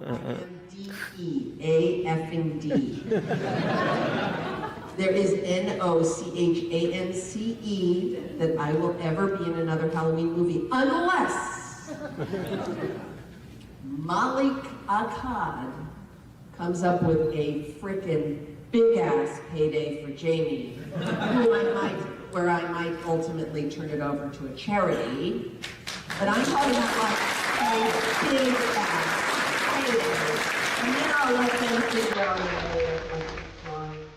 IMDE, A effing D. There is NOCHANCE that I will ever be in another Halloween movie unless Malik Akkad comes up with a frickin' big-ass payday for Jamie, where I might ultimately turn it over to a charity. But I'm talking about like a big-ass payday. And then I'll let them figure out a way of like flying.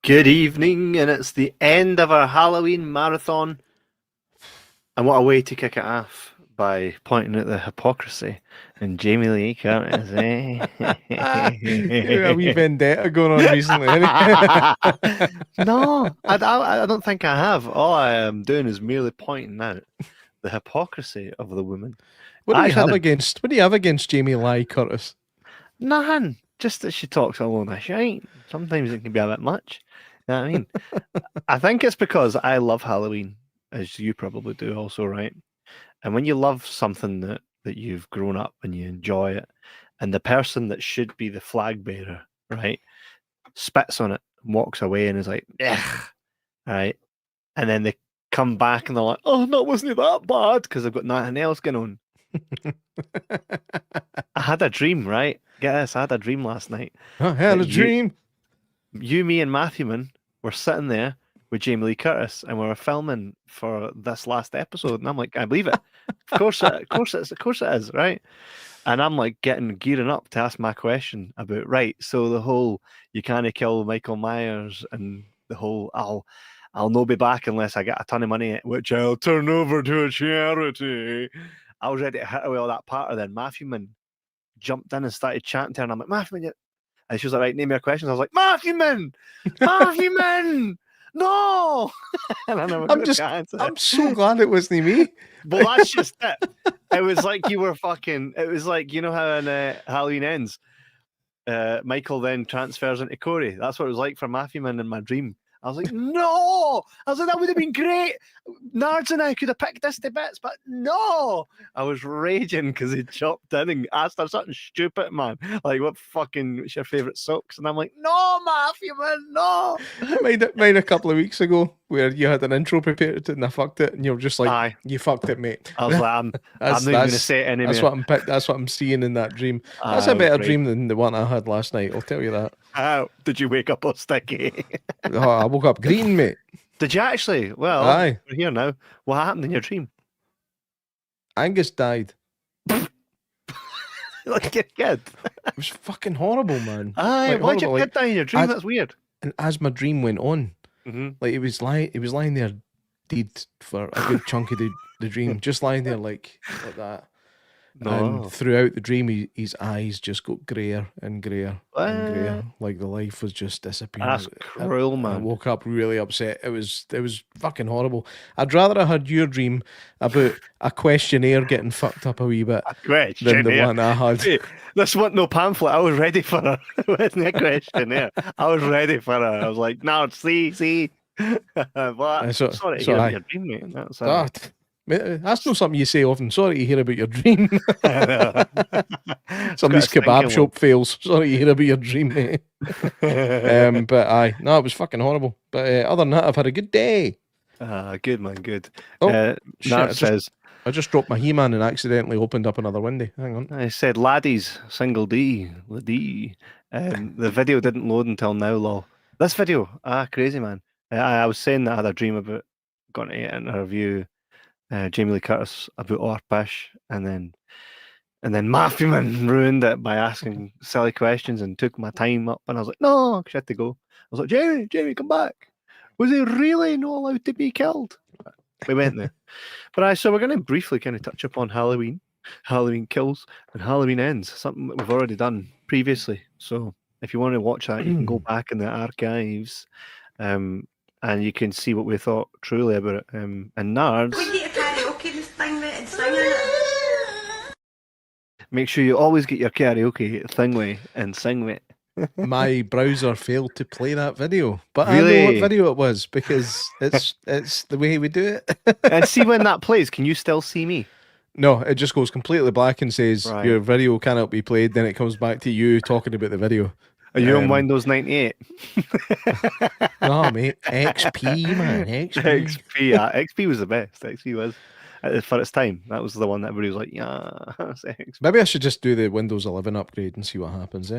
Good evening, and it's the end of our Halloween marathon. And what a way to kick it off by pointing out the hypocrisy in Jamie Lee Curtis, eh? A wee vendetta going on recently. No, I don't think I have. All I am doing is merely pointing out the hypocrisy of the woman. What do you have against Jamie Lee Curtis? Nothing. Just that she talks a load of shite. Sometimes it can be a bit much. You know what I mean? I think it's because I love Halloween, as you probably do also, right? And when you love something that you've grown up and you enjoy it, and the person that should be the flag bearer, right, spits on it, walks away and is like, ugh, right? And then they come back and they're like, oh, no, wasn't it that bad? Because they've got nothing else going on. I had a dream, right? Get this, I had a dream last night. I had a dream. You, me, and Matthewman were sitting there with Jamie Lee Curtis, and we were filming for this last episode. And I'm like, I believe it. Of course it is, right? And I'm like gearing up to ask my question about, right, so the whole you can't kill Michael Myers and the whole I'll no be back unless I get a ton of money, which I'll turn over to a charity. I was ready to hit away all that part, and then Matthewman jumped in and started chatting to her, and I'm like, Matthewman, and she was like, right, name your questions. I was like, Matthewman, no. And I'm so glad it wasn't me. Well, that's just it. It was like you were fucking. It was like, you know how in Halloween Ends, Michael then transfers into Corey. That's what it was like for Matthewman in my dream. I was like, no! I was like, that would have been great. Nards and I could have picked this to bits, but no! I was raging because he chopped in and asked her something stupid, man. Like, what's your favourite socks? And I'm like, no, Matthew, man, no! Mine a couple of weeks ago, where you had an intro prepared and I fucked it, and you're just like, aye. You fucked it, mate. I was like, I'm not even going to say it anymore. That's what I'm seeing in that dream. That's a better dream than the one I had last night, I'll tell you that. How did you wake up all sticky? I woke up green, mate. Did you actually? Well, aye. We're here now. What happened in your dream? Angus died. Like your kid. It was fucking horrible, man. Aye, like, why'd your kid die in your dream? That's weird. And as my dream went on, like he was lying there dead for a good chunk of the dream, just lying there like that. No. And throughout the dream, his eyes just got grayer and grayer and grayer, like the life was just disappearing. That's cruel, man. I woke up really upset. It was fucking horrible. I'd rather have had your dream about a questionnaire getting fucked up a wee bit than the one I had. Hey, this wasn't no pamphlet. I was ready for her. It wasn't a questionnaire. I was ready for her. I was like, no, see. Sorry to hear your dream, mate. That's That's not something you say often. Sorry to hear about your dream. Some of Got these a stinking kebab one. shop fails. Sorry to hear about your dream, mate. But aye, no, it was fucking horrible. But other than that, I've had a good day. Good man, good. Oh, shit, Nart says, I just dropped my He-Man and accidentally opened up another window. Hang on. I said, laddies, single D, D. The video didn't load until now, lol. This video, crazy man. I was saying that I had a dream about going to interview Jamie Lee Curtis about Orpish, and then Mafia Man ruined it by asking silly questions and took my time up, and I was like, no, 'cause she had to go. I was like, Jamie, come back. Was he really not allowed to be killed? We went there. But so we're going to briefly kind of touch upon Halloween kills, and Halloween ends, something that we've already done previously. So if you want to watch that, you can go back in the archives, and you can see what we thought truly about it. And Nards, We get a karaoke this thing with and sing in it. make sure you always get your karaoke thing way and sing with. My browser failed to play that video, but I know Really? what video it was because it's the way we do it. And see when that plays, can you still see me? No, it just goes completely black and says Right. your video cannot be played. Then it comes back to you talking about the video. Are you on Windows 98? No, mate, XP, man, XP. XP, XP was the best. XP was for its time. That was the one that everybody was like, yeah, that's XP. Maybe I should just do the Windows 11 upgrade and see what happens.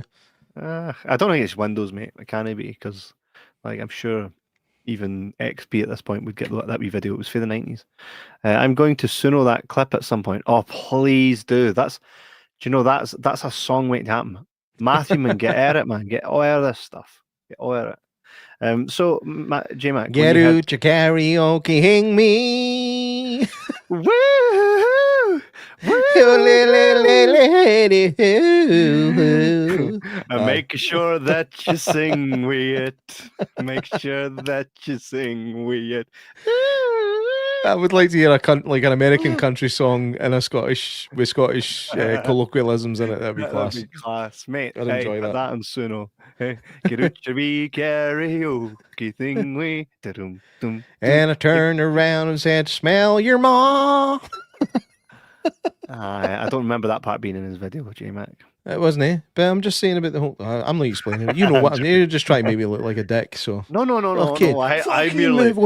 I don't think it's Windows, mate. It can't be because, like, I'm sure even XP at this point would get that wee video. It was for the 90s. I'm going to Suno that clip at some point. Oh, please do. That's a song waiting to happen. Matthew, man, get at it, man. Get all of this stuff. Get all of it. So, J Mac, Get out your karaoke me. Woo! Woo! Make sure that you sing with it. Make sure that you sing with it. I would like to hear an American country song and with Scottish colloquialisms in it. That'd be class. That'd be class, mate. I'd enjoy that. That and Suno. Hey, get out your wee karaoke thing, we. And I turned around and said, "Smell your maw." I don't remember that part being in his video, J Mac. It wasn't, but I'm just saying about the whole. I'm not explaining it. You know what? You're just trying to make me look like a dick. So No. okay, No. I fucking merely move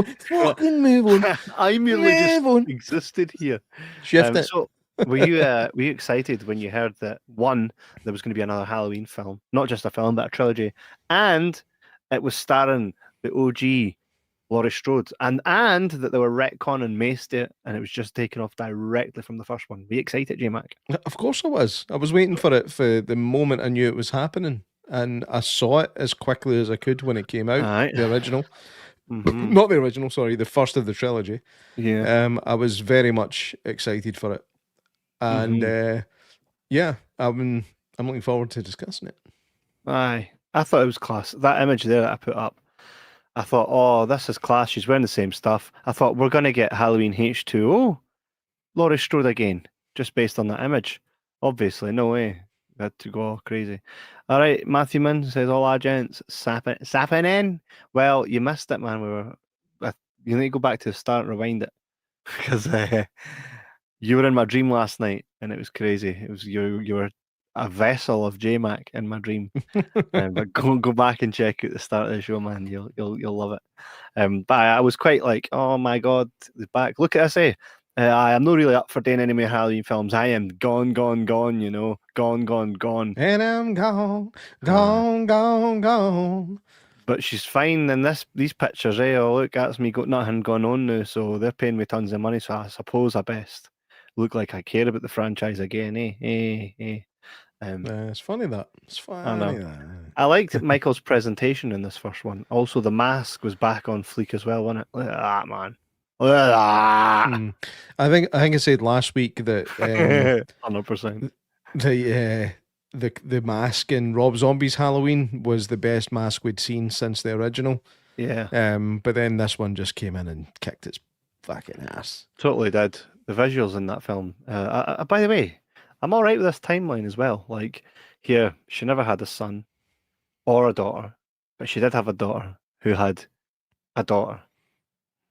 on. I merely just Move on. existed here. Shift it. So were you excited when you heard that there was going to be another Halloween film, not just a film but a trilogy, and it was starring the OG Laurie Strode, and that they were retconning maced it, and it was just taken off directly from the first one. Were you excited, J Mac? Of course I was. I was waiting for it for the moment I knew it was happening, and I saw it as quickly as I could when it came out. Aye. The original, Mm-hmm. not the original. Sorry, the first of the trilogy. Yeah. I was very much excited for it, and yeah, I'm looking forward to discussing it. Aye. I thought it was class. That image there that I put up, I thought, oh, this is class. She's wearing the same stuff. I thought, we're going to get Halloween H2O. Laurie Strode again, just based on that image. Obviously, no way. We had to go all crazy. All right, Matthew Mann says, all our gents, sapping in. Well, you missed it, man. You need to go back to the start and rewind it. Because you were in my dream last night, and it was crazy. It was you were a vessel of J Mac in my dream. But go back and check out the start of the show, man. You'll love it. But I was quite like, oh my god, the back. Look at this, I am not really up for doing any more Halloween films. I am gone. You know, gone. And I'm gone. But she's fine in these pictures. Oh look, that's me got nothing going on now. So they're paying me tons of money. So I suppose I best look like I care about the franchise again. It's funny that. It's funny that. I liked Michael's presentation in this first one. Also, the mask was back on fleek as well, wasn't it? Look at that, man. Look at that. I think I said last week that 100%. The mask in Rob Zombie's Halloween was the best mask we'd seen since the original. Yeah. But then this one just came in and kicked its fucking ass. Totally did. The visuals in that film. By the way, I'm all right with this timeline as well. Like, here, she never had a son or a daughter, but she did have a daughter who had a daughter.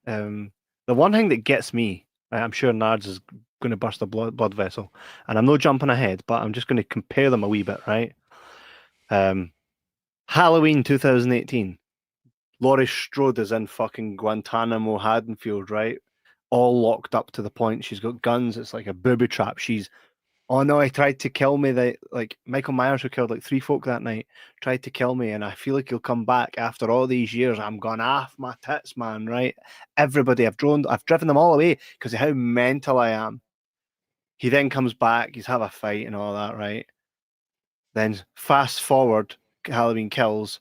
The one thing that gets me Right? I'm sure Nards is going to burst a blood vessel. And I'm not jumping ahead, but I'm just going to compare them a wee bit, right? Halloween 2018. Laurie Strode is in fucking Guantanamo, Haddonfield, right? All locked up to the point. She's got guns. It's like a booby trap. She's, oh no, he tried to kill me. Like Michael Myers, who killed like 3 folk that night, tried to kill me, and I feel like he'll come back after all these years. I'm gone off my tits, man, right? Everybody, I've driven them all away because of how mental I am. He then comes back. He's have a fight and all that, right? Then fast forward, Halloween Kills.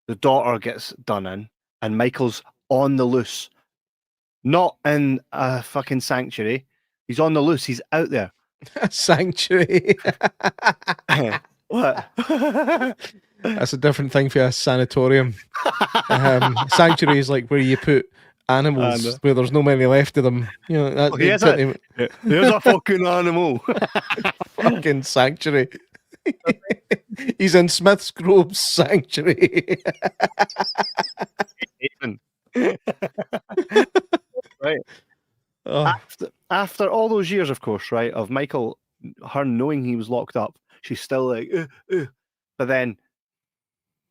The daughter gets done in, and Michael's on the loose. Not in a fucking sanctuary. He's on the loose. He's out there. Sanctuary. What? That's a different thing for a sanatorium. Sanctuary is like where you put animals where there's no many left of them. You know, there's a fucking animal. Fucking sanctuary. He's in Smith's Grove's sanctuary. Right. Oh. After all those years, of course, right, of Michael, her knowing he was locked up, she's still like, But then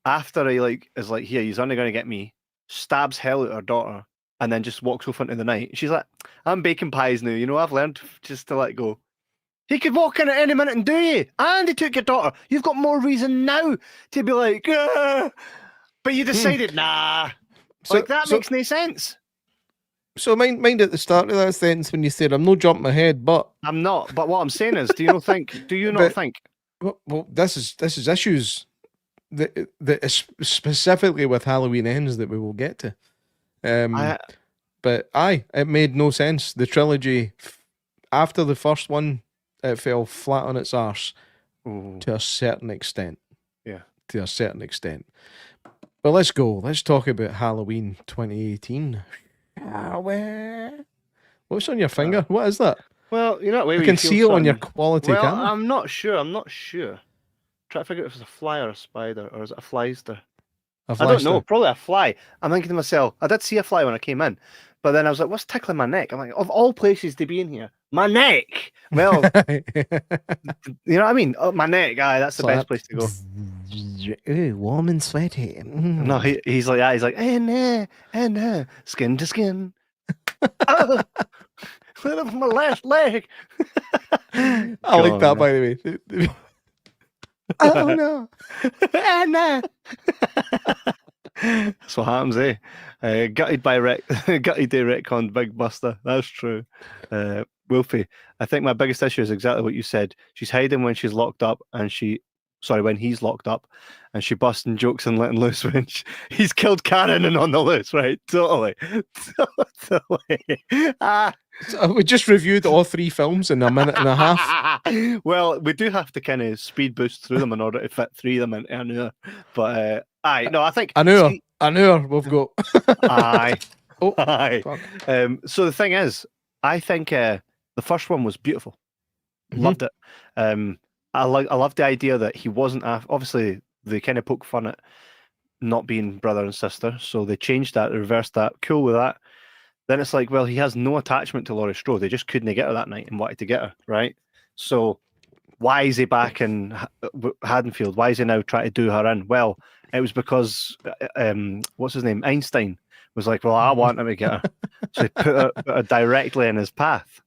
after he is like, here, he's only going to get me, stabs hell at her daughter, and then just walks off into the night. She's like, I'm baking pies now. You know, I've learned just to let go. He could walk in at any minute and do you, and he took your daughter. You've got more reason now to be like, but you decided, nah. That makes no sense. So mind at the start of that sentence when you said, I'm not jumping ahead, but... I'm not, but what I'm saying is, do you not think? Well, this is issues that specifically with Halloween Ends that we will get to. But it made no sense. The trilogy, after the first one, it fell flat on its arse to a certain extent. Yeah. To a certain extent. But let's go. Let's talk about Halloween 2018. What's on your finger? What is that? Well, you know, I can see it on your quality camera. I'm not sure. Try to figure out if it's a fly or a spider, or is it a flyster? I don't know. Probably a fly. I'm thinking to myself, I did see a fly when I came in, but then I was like, what's tickling my neck? I'm like, of all places to be in here, my neck. Well, you know what I mean? Oh, my neck, that's the best place to go. Ooh, warm and sweaty. No, he's like that. He's like, and skin to skin. Oh, my last leg. I like that, by the way. Oh no. Anna. That's what happens, eh? Gutted day retconned Big Buster. That's true. Wolfie, I think my biggest issue is exactly what you said. She's hiding when she's locked up, and when he's locked up, and she busting jokes and letting loose when he's killed Karen and on the loose, right? Totally. So we just reviewed all 3 films in a minute and a half. Well, we do have to kind of speed boost through them in order to fit 3 of them into an hour. But I think an hour we've got. Aye. Oh, aye. So the thing is, I think the first one was beautiful. Loved it. I love the idea that he wasn't obviously they kind of poke fun at not being brother and sister, so they changed that, reversed that. Cool with that. Then it's like, well, he has no attachment to Laurie Strode. They just couldn't get her that night and wanted to get her, right? So why is he back in Haddonfield? Why is he now trying to do her in? Well, it was because what's his name? Einstein was like, well, I want him to get her, so he put her directly in his path.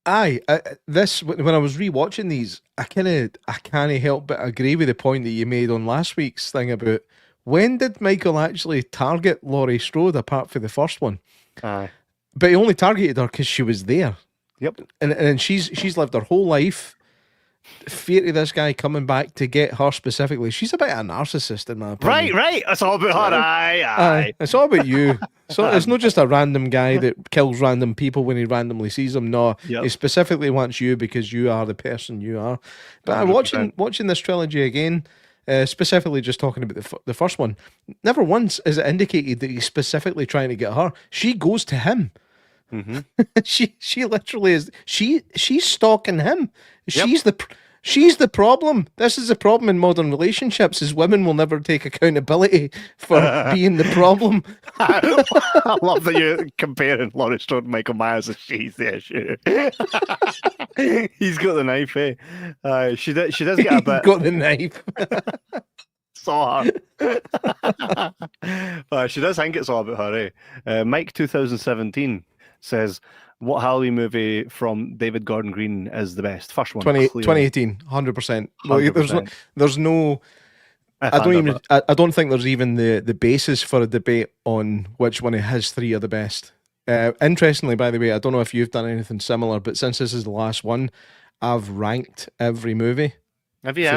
When I was rewatching these, I can't help but agree with the point that you made on last week's thing about when did Michael actually target Laurie Strode apart from the first one? Aye. But he only targeted her because she was there. Yep. And she's lived her whole life fear to this guy coming back to get her specifically. She's a bit of a narcissist in my opinion. Right. It's all about her. Aye. It's all about you. So it's not just a random guy that kills random people when he randomly sees them. No, he specifically wants you because you are the person you are. But watching this trilogy again, specifically just talking about the first one, never once is it indicated that he's specifically trying to get her. She goes to him. Mm-hmm. she literally is. She's stalking him. Yep. She's the problem. This is the problem in modern relationships: is women will never take accountability for being the problem. I love that you're comparing Laurie Strode and Michael Myers as she's the issue. He's got the knife, eh? She does get a bit. Got the knife. Saw her. She does think it's all about her, eh? Mike 2017 says, what Halloween movie from David Gordon Green is the best? First one. 2018, 100%. There's no. I don't think there's even the basis for a debate on which one of his three are the best. Interestingly, by the way, I don't know if you've done anything similar, but since this is the last one, I've ranked every movie. Have you?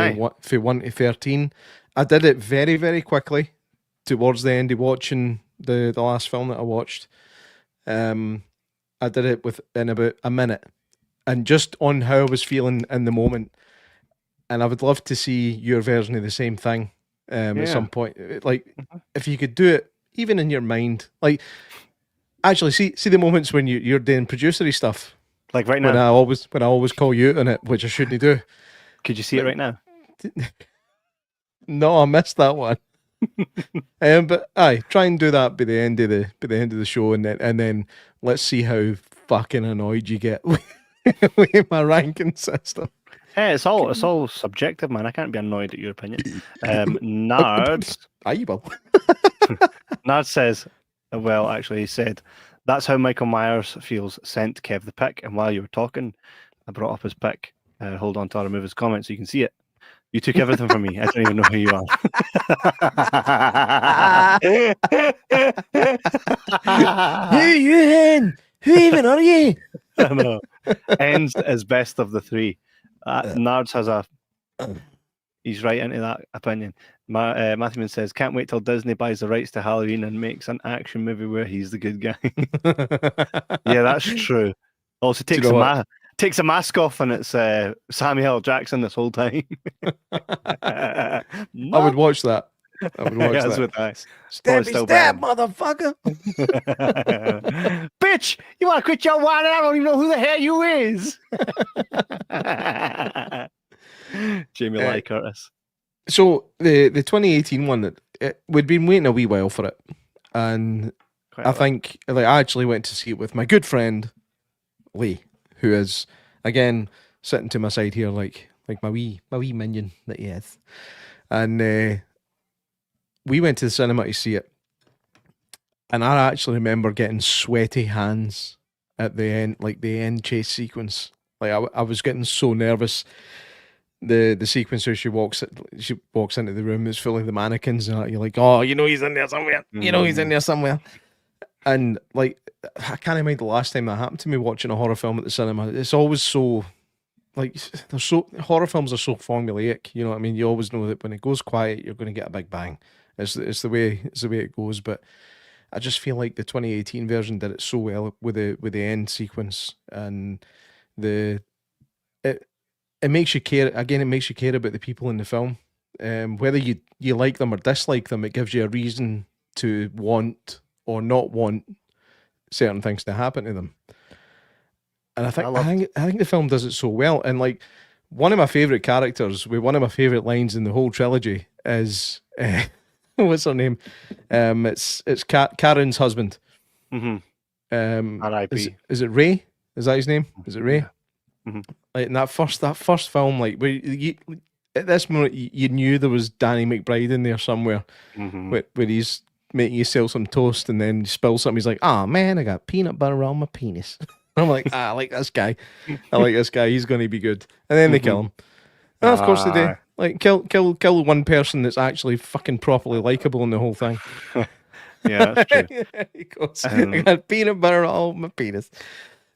From 1 to 13. I did it very, very quickly towards the end of watching the last film that I watched. I did it within about a minute, and just on how I was feeling in the moment. And I would love to see your version of the same thing at some point. Like, if you could do it, even in your mind, like, actually see the moments when you're doing producery stuff. Like right now, when I always call you out on it, which I shouldn't do. Could you see it right now? No, I missed that one. But try and do that by the end of the show, and then let's see how fucking annoyed you get with my ranking system. Hey, it's all subjective, man. I can't be annoyed at your opinion. Nards. I will. Nard says, well, actually, he said, that's how Michael Myers feels. Sent Kev the pic, and while you were talking, I brought up his pic. Hold on till I remove his comment so you can see it. You took everything from me. I don't even know who you are. Who are you, hen? Who even are you? I know. Ends as best of the three. Nards has he's right into that opinion. Matthewman says, can't wait till Disney buys the rights to Halloween and makes an action movie where he's the good guy. Yeah, that's true. Also takes a mask off and it's Samuel L. Jackson this whole time. I would watch that. Yes, with that. Stab, motherfucker. Bitch, you want to quit your wine? I don't even know who the hell you is. Jamie Lee Curtis. So the 2018 one, that we'd been waiting a wee while for it, and I think I actually went to see it with my good friend Lee, who is again sitting to my side here, like my wee minion that he is, and we went to the cinema to see it, and I actually remember getting sweaty hands at the end, like the end chase sequence. Like I was getting so nervous. The sequence where she walks into the room, it's full of the mannequins, and you're like, oh, you know he's in there somewhere. You know he's in there somewhere. And like, I can't remember the last time that happened to me watching a horror film at the cinema. It's always so, like, horror films are so formulaic. You know what I mean? You always know that when it goes quiet, you're going to get a big bang. It's the way it goes. But I just feel like the 2018 version did it so well with the end sequence, and it makes you care. Again, it makes you care about the people in the film. Whether you like them or dislike them, it gives you a reason to want or not want certain things to happen to them. And I think the film does it so well. And like, one of my favorite characters with one of my favorite lines in the whole trilogy is what's her name? It's Karen's husband. Mm-hmm. R.I.P. Is it Ray? Is that his name? Is it Ray? Yeah. Mm-hmm. Like in that first film, like where at this moment you knew there was Danny McBride in there somewhere, where he's making you sell some toast and then spill something. He's like, "Oh man, I got peanut butter on my penis." I'm like, I like this guy. I like this guy. He's going to be good. And then they kill him. And of course they do. Like kill one person that's actually fucking properly likable in the whole thing. Yeah, that's true. He goes, I got peanut butter all my penis.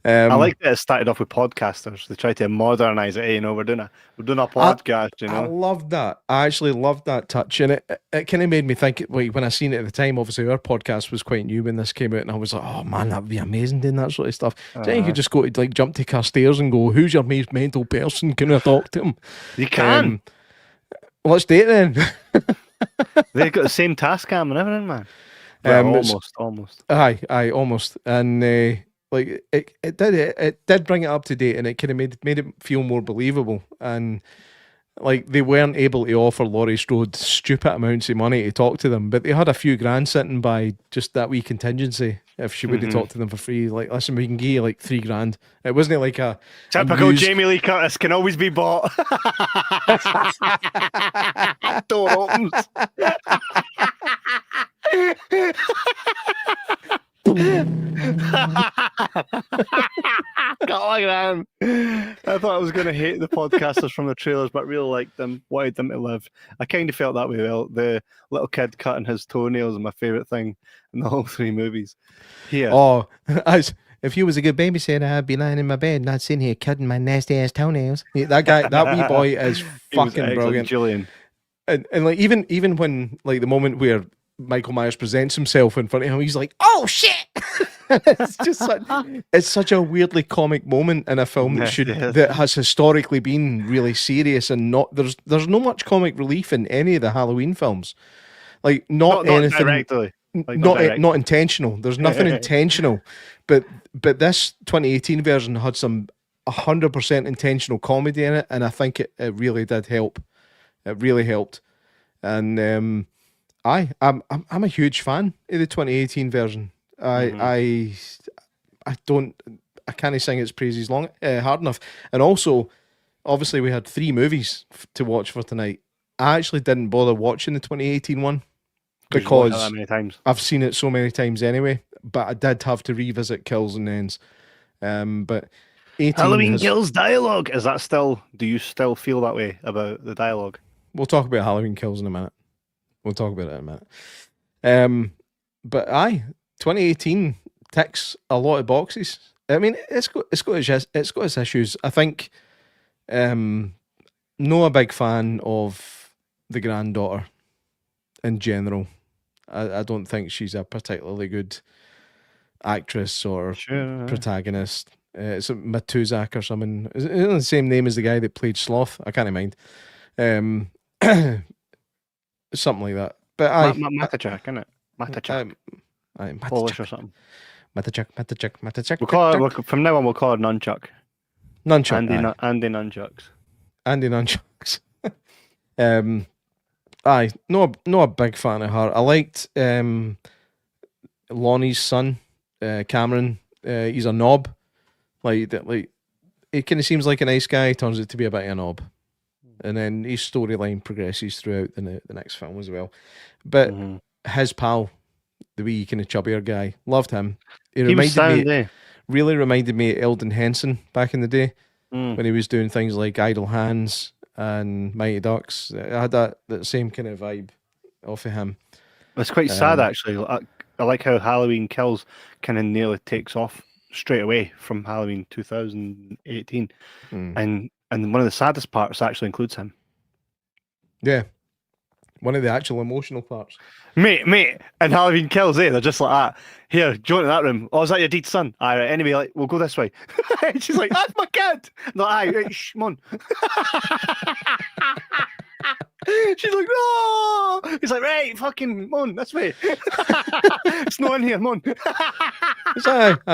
I like that it started off with podcasters. They try to modernize it. Hey, we're doing a podcast. I love that. I actually loved that touch, and it kind of made me think. Like, when I seen it at the time, obviously our podcast was quite new when this came out, and I was like, "Oh man, that'd be amazing doing that sort of stuff." Then you could just go to like jump to Carstairs and go, "Who's your most mental person? Can I talk to him?" You can. Let's do it then. They've got the same task cam and everything, man. Well, almost. Aye, almost, and. Like it did bring it up to date, and it kind of made it feel more believable. And like they weren't able to offer Laurie Strode stupid amounts of money to talk to them, but they had a few grand sitting by just that wee contingency. If she would have talked to them for free, like, listen, we can give you like $3,000. It wasn't like a typical Jamie Lee Curtis can always be bought. Door opens. God, I thought I was going to hate the podcasters from the trailers, but really liked them, wanted them to live. I kind of felt that way. Well, the little kid cutting his toenails is my favourite thing in the whole 3 movies. Here. Oh, if you was a good babysitter, I'd be lying in my bed, not sitting here cutting my nasty ass toenails. That guy, that wee boy is fucking brilliant. Julian. And like even when like the moment where Michael Myers presents himself in front of him, he's like, "Oh shit!" It's just it's such a weirdly comic moment in a film that has historically been really serious, and there's no much comic relief in any of the Halloween films. Like not anything directly. Like, not intentional. There's nothing intentional, but this 2018 version had some 100% intentional comedy in it, and I think it really did help. It really helped, and I'm a huge fan of the 2018 version. I can't sing its praises hard enough. And also, obviously, we had 3 movies to watch for tonight. I actually didn't bother watching the 2018 one because that many times. I've seen it so many times anyway. But I did have to revisit Kills and Ends. But 18 Halloween Kills dialogue, is that still? Do you still feel that way about the dialogue? We'll talk about Halloween Kills in a minute. We'll talk about it in a minute. But 2018 ticks a lot of boxes. I mean, it's got its issues. I think, not a big fan of the granddaughter in general. I don't think she's a particularly good actress or protagonist. It's a Matuzak or something. Is it the same name as the guy that played Sloth? I can't mind. Something like that. But Matachak, isn't it? Matachak. Polish or something. Matachak. We'll call it, from now on, we'll call it Nunchuck. Nunchuck. Andy Nunchucks. Andy Nunchucks. Not a big fan of her. I liked Lonnie's son, Cameron. He's a knob. Like it kind of seems like a nice guy, turns out to be a bit of a knob. And then his storyline progresses throughout the next film as well. But his pal, the wee kind of chubbier guy, loved him. He really reminded me of Eldon Henson back in the day when he was doing things like Idle Hands and Mighty Ducks. I had that same kind of vibe off of him. It's quite sad, actually. I like how Halloween Kills kind of nearly takes off straight away from Halloween 2018. And one of the saddest parts actually includes him. Yeah. One of the actual emotional parts. Mate, and Halloween Kills, they're just like that. Here, do you want in that room? Oh, is that your deed son? Aye, right. Anyway, like, we'll go this way. And she's like, that's my kid. No, aye, right, shh, come on. She's like, no. He's like, right, fucking, come on, this way. It's not in here, come on.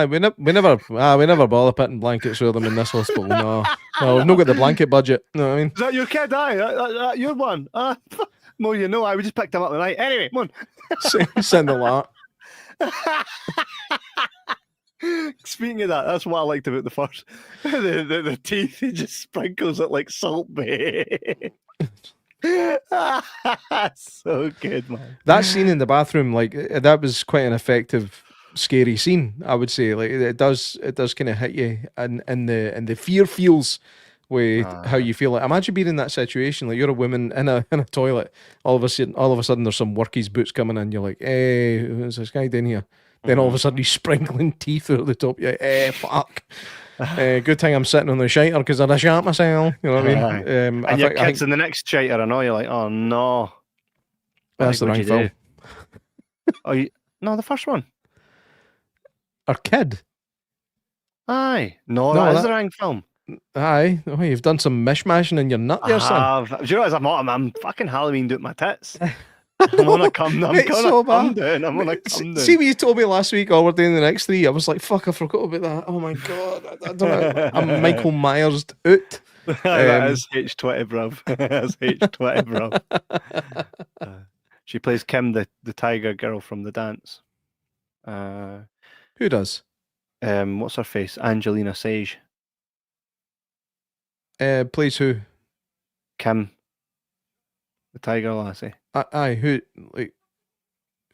We never bother putting blankets with them in this hospital. No, we've not got the blanket budget. You know what I mean? Is that your kid? Aye, that your one. No, you know, I just picked him up tonight. Anyway, come on. Send the lot. Speaking of that, that's what I liked about the first. The teeth, he just sprinkles it like Salt Bay. So good, man. That scene in the bathroom, like that was quite an effective, scary scene. I would say, like it does kind of hit you, and the fear feels with how you feel. Like, imagine being in that situation, like you're a woman in a toilet. All of a sudden, there's some workies boots coming in. You're like, hey, who's this guy down here? Then all of a sudden, he's sprinkling teeth out the top. You're like, fuck. Good thing I'm sitting on the shiter because I'd have shot myself. You know what I mean? And your kid's in the next shiter, I know. You're like, oh no. That's the wrong film. No, the first one. Our kid. Aye. No, that is the wrong film. Aye. Oh, you've done some mishmashing in your nut there, son. Do you realise I'm fucking Halloween doing my tits? I'm on a come down. It's so bad. I'm on a come down. See what you told me last week, we're doing the next 3. I was like, fuck, I forgot about that. Oh my God. I don't know. I'm Michael Myers out. That is H20, bruv. That's H20, bruv. She plays Kim, the tiger girl from the dance. Who does? What's her face? Angelina Sage. Plays who? Kim, the tiger lassie. Aye,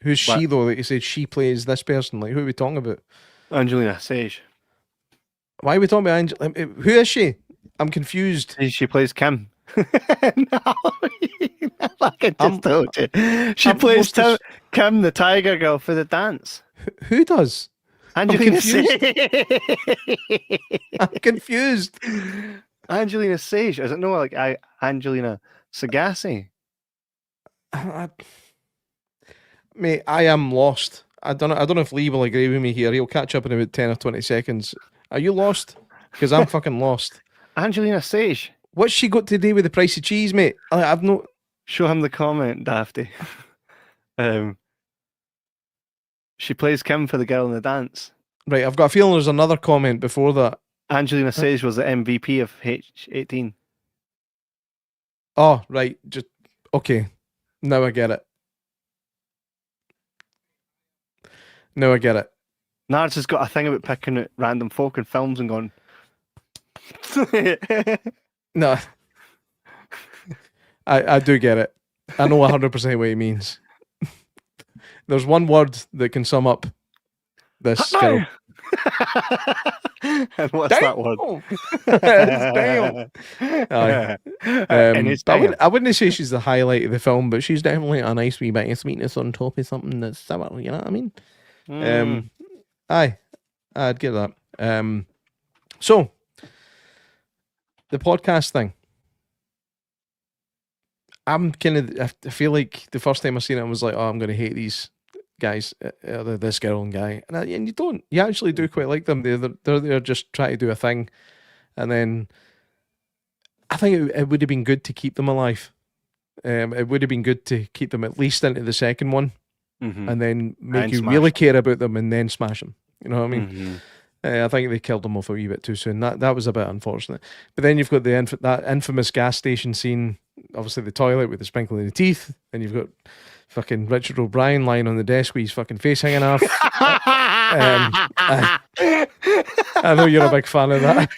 who's she though? Like you said, she plays this person. Like, who are we talking about? Angelina Sage. Why are we talking about who is she? I'm confused. She plays Kim. No, like I just told you. She plays Kim, the tiger girl, for the dance. Who does? Angelina Sage. I'm confused. Angelina Sage. Is it no like Angelina Sagasti? Mate, I am lost. I don't know if Lee will agree with me here. He'll catch up in about 10 or 20 seconds. Are you lost? Because I'm fucking lost. Angelina Sage. What's she got to do with the price of cheese, mate? I've no. Show him the comment, Dafty. She plays Kim for the girl in the dance. Right, I've got a feeling there's another comment before that. Angelina Sage was the MVP of H18. Oh, right. Just okay. Now I get it. Nards has got a thing about picking out random folk in films and going. No. I do get it. I know 100% what he means. There's one word that can sum up this girl. And what's that word? It's damn. I wouldn't say she's the highlight of the film, but she's definitely a nice wee bit of sweetness on top of something that's sour, you know what I mean? I'd get that. So the podcast thing. I feel like the first time I seen it, I was like, oh, I'm going to hate these guys, this girl and guy. And you don't. You actually do quite like them. They're just trying to do a thing. And then I think it would have been good to keep them alive. It would have been good to keep them at least into the second one. Mm-hmm. And then make you really care about them and then smash them. You know what I mean? Mm-hmm. I think they killed them off a wee bit too soon. That was a bit unfortunate. But then you've got that infamous gas station scene, obviously the toilet with the sprinkling of teeth, and you've got fucking Richard O'Brien lying on the desk with his fucking face hanging off. I know you're a big fan of that.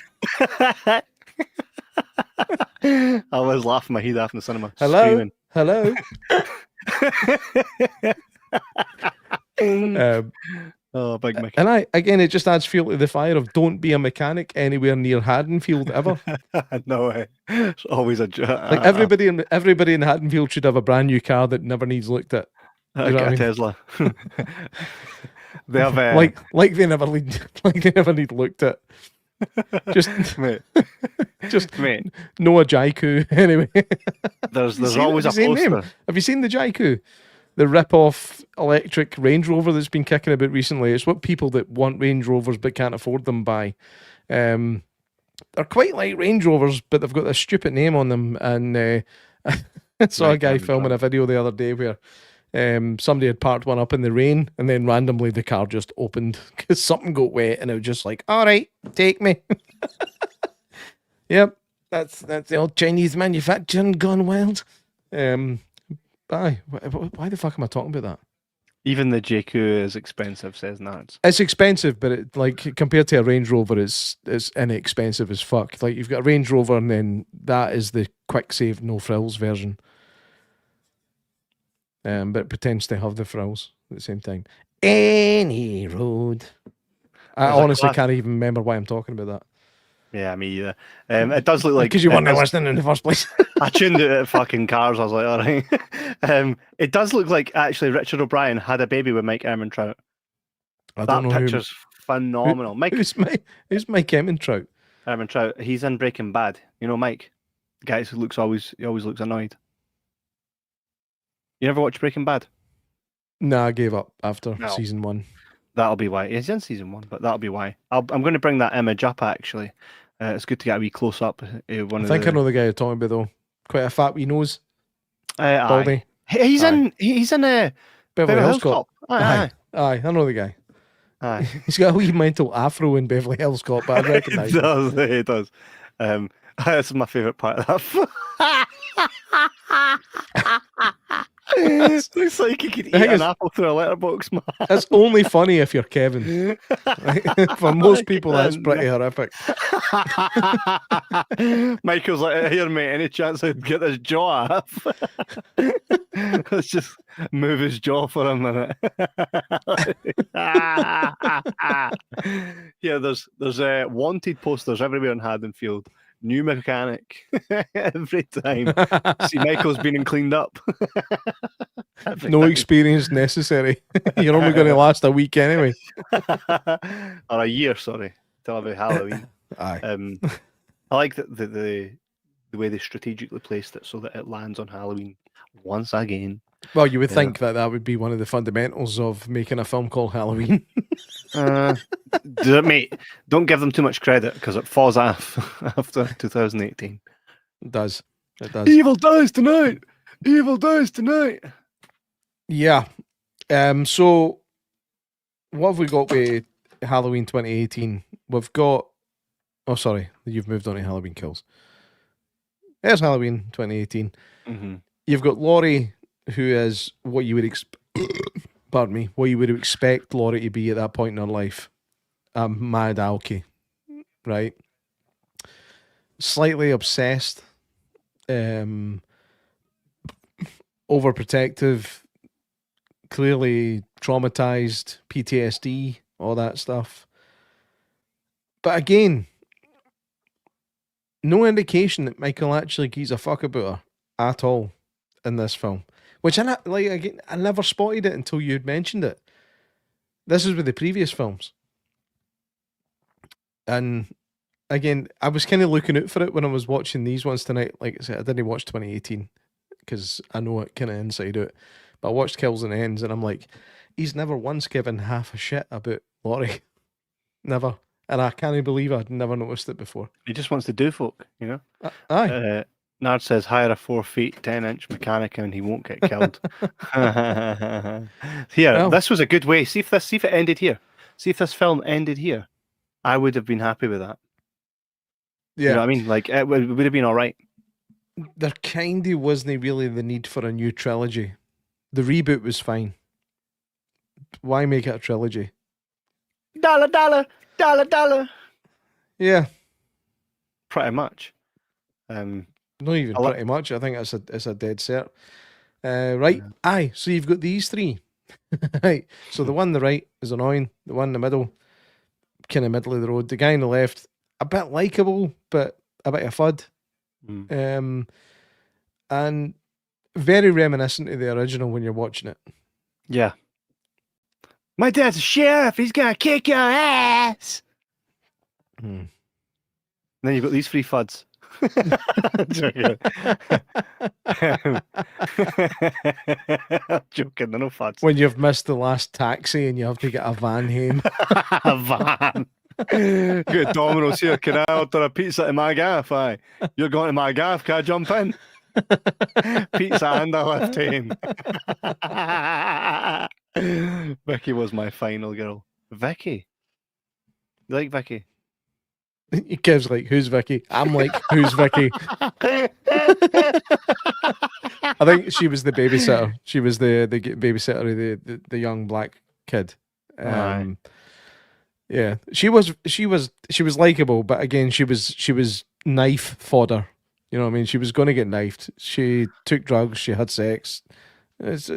I was laughing my head off in the cinema. Hello? Oh, big Mickey. And it just adds fuel to the fire of don't be a mechanic anywhere near Haddonfield ever. No way. It's always a like everybody in Haddonfield should have a brand new car that never needs looked at. Get a Tesla. They have like they never need looked at. Just mate. No a Jaiku anyway. There's always a poster. Have you seen the Jaiku? The rip-off electric Range Rover that's been kicking about recently. It's what people that want Range Rovers but can't afford them buy. They're quite like Range Rovers, but they've got a stupid name on them. And I saw a guy filming a video the other day where somebody had parked one up in the rain, and then randomly the car just opened because something got wet, and it was just like, all right, take me. Yep, that's the old Chinese manufacturing gone wild. Why the fuck am I talking about that? Even the JQ is expensive, says Nards. It's expensive, but it, like compared to a Range Rover, it's inexpensive as fuck. Like you've got a Range Rover, and then that is the quick save, no frills version. But it pretends to have the frills at the same time. Any road. I honestly can't even remember why I'm talking about that. Yeah, me either. It does look like because you weren't listening in the first place. I tuned it at fucking Cars. I was like, all right. It does look like actually Richard O'Brien had a baby with Mike Ehrmantraut. That picture's phenomenal. Who's Mike Ehrmantraut? Ehrmantraut. He's in Breaking Bad. You know Mike, the guy who always looks annoyed. You never watched Breaking Bad? No, I gave up after season 1. That'll be why. He's in season 1, but that'll be why. I'm going to bring that image up actually. It's good to get a wee close up. I think I know the guy you're talking about though. Quite a fat wee nose. Baldy. He's in a Beverly Hills Cop. Aye. Aye, I know the guy. Aye. He's got a wee mental afro in Beverly Hills Cop, but I recognise him. He does. That's my favourite part of that. Looks like he could eat an apple through a letterbox, man. That's only funny if you're Kevin. Right? For most people, that's pretty horrific. Michael's like, here, mate, any chance I'd get this jaw off? Let's just move his jaw for a minute. Yeah, there's wanted posters everywhere in Haddonfield. New mechanic every time. See, Michael's been and cleaned up. No experience necessary. You're only going to last a week anyway. Or a year, sorry. Till about Halloween. Aye. I like the way they strategically placed it so that it lands on Halloween once again. Well, you would think that would be one of the fundamentals of making a film called Halloween. Mate, don't give them too much credit because it falls off after 2018. It does. Evil dies tonight. Evil dies tonight. Yeah. So what have we got with Halloween 2018? We've got... Oh, sorry. You've moved on to Halloween Kills. There's Halloween 2018. Mm-hmm. You've got Laurie, who is what you would pardon me, what you would expect Laurie to be at that point in her life. A mad alky, right? Slightly obsessed, overprotective, clearly traumatized, PTSD, all that stuff. But again, no indication that Michael actually gives a fuck about her at all in this film. Which I never spotted it until you'd mentioned it. This is with the previous films. And again, I was kind of looking out for it when I was watching these ones tonight. Like I said, I didn't watch 2018 because I know it kind of inside out. But I watched Kills and Ends and I'm like, he's never once given half a shit about Laurie. Never. And I can't believe I'd never noticed it before. He just wants to do folk, you know? Aye. Nard says hire a 4 feet 10-inch mechanic and he won't get killed. Here, Well, this was a good way. See if it ended here. See if this film ended here. I would have been happy with that. yeah. You know what I mean? Like it would have been all right. There kind of wasn't really the need for a new trilogy. The reboot was fine. Why make it a trilogy? Dollar, dollar, dollar, dollar. Yeah. Pretty much. Not even pretty much. I think it's a dead cert. Right. Yeah. Aye. So you've got these three. Right. So the one on the right is annoying. The one in the middle, kind of middle of the road. The guy on the left, a bit likable, but a bit of FUD. And very reminiscent of the original when you're watching it. Yeah. My dad's a sheriff. He's gonna kick your ass. And then you've got these three FUDs. Joking. Joking, they're no FUDs. When you've missed the last taxi and you have to get a van home. A van. Good Domino's here. Can I order a pizza to my gaff? Aye. You're going to my gaff. Can I jump in? Pizza and a lift home. Vicky was my final girl. Vicky? You like Vicky? Kev's like, who's Vicky? I'm like, who's Vicky? I think she was the babysitter. She was the babysitter of the young black kid. Yeah, she was likable, but again, she was knife fodder. You know what I mean? She was going to get knifed. She took drugs. She had sex.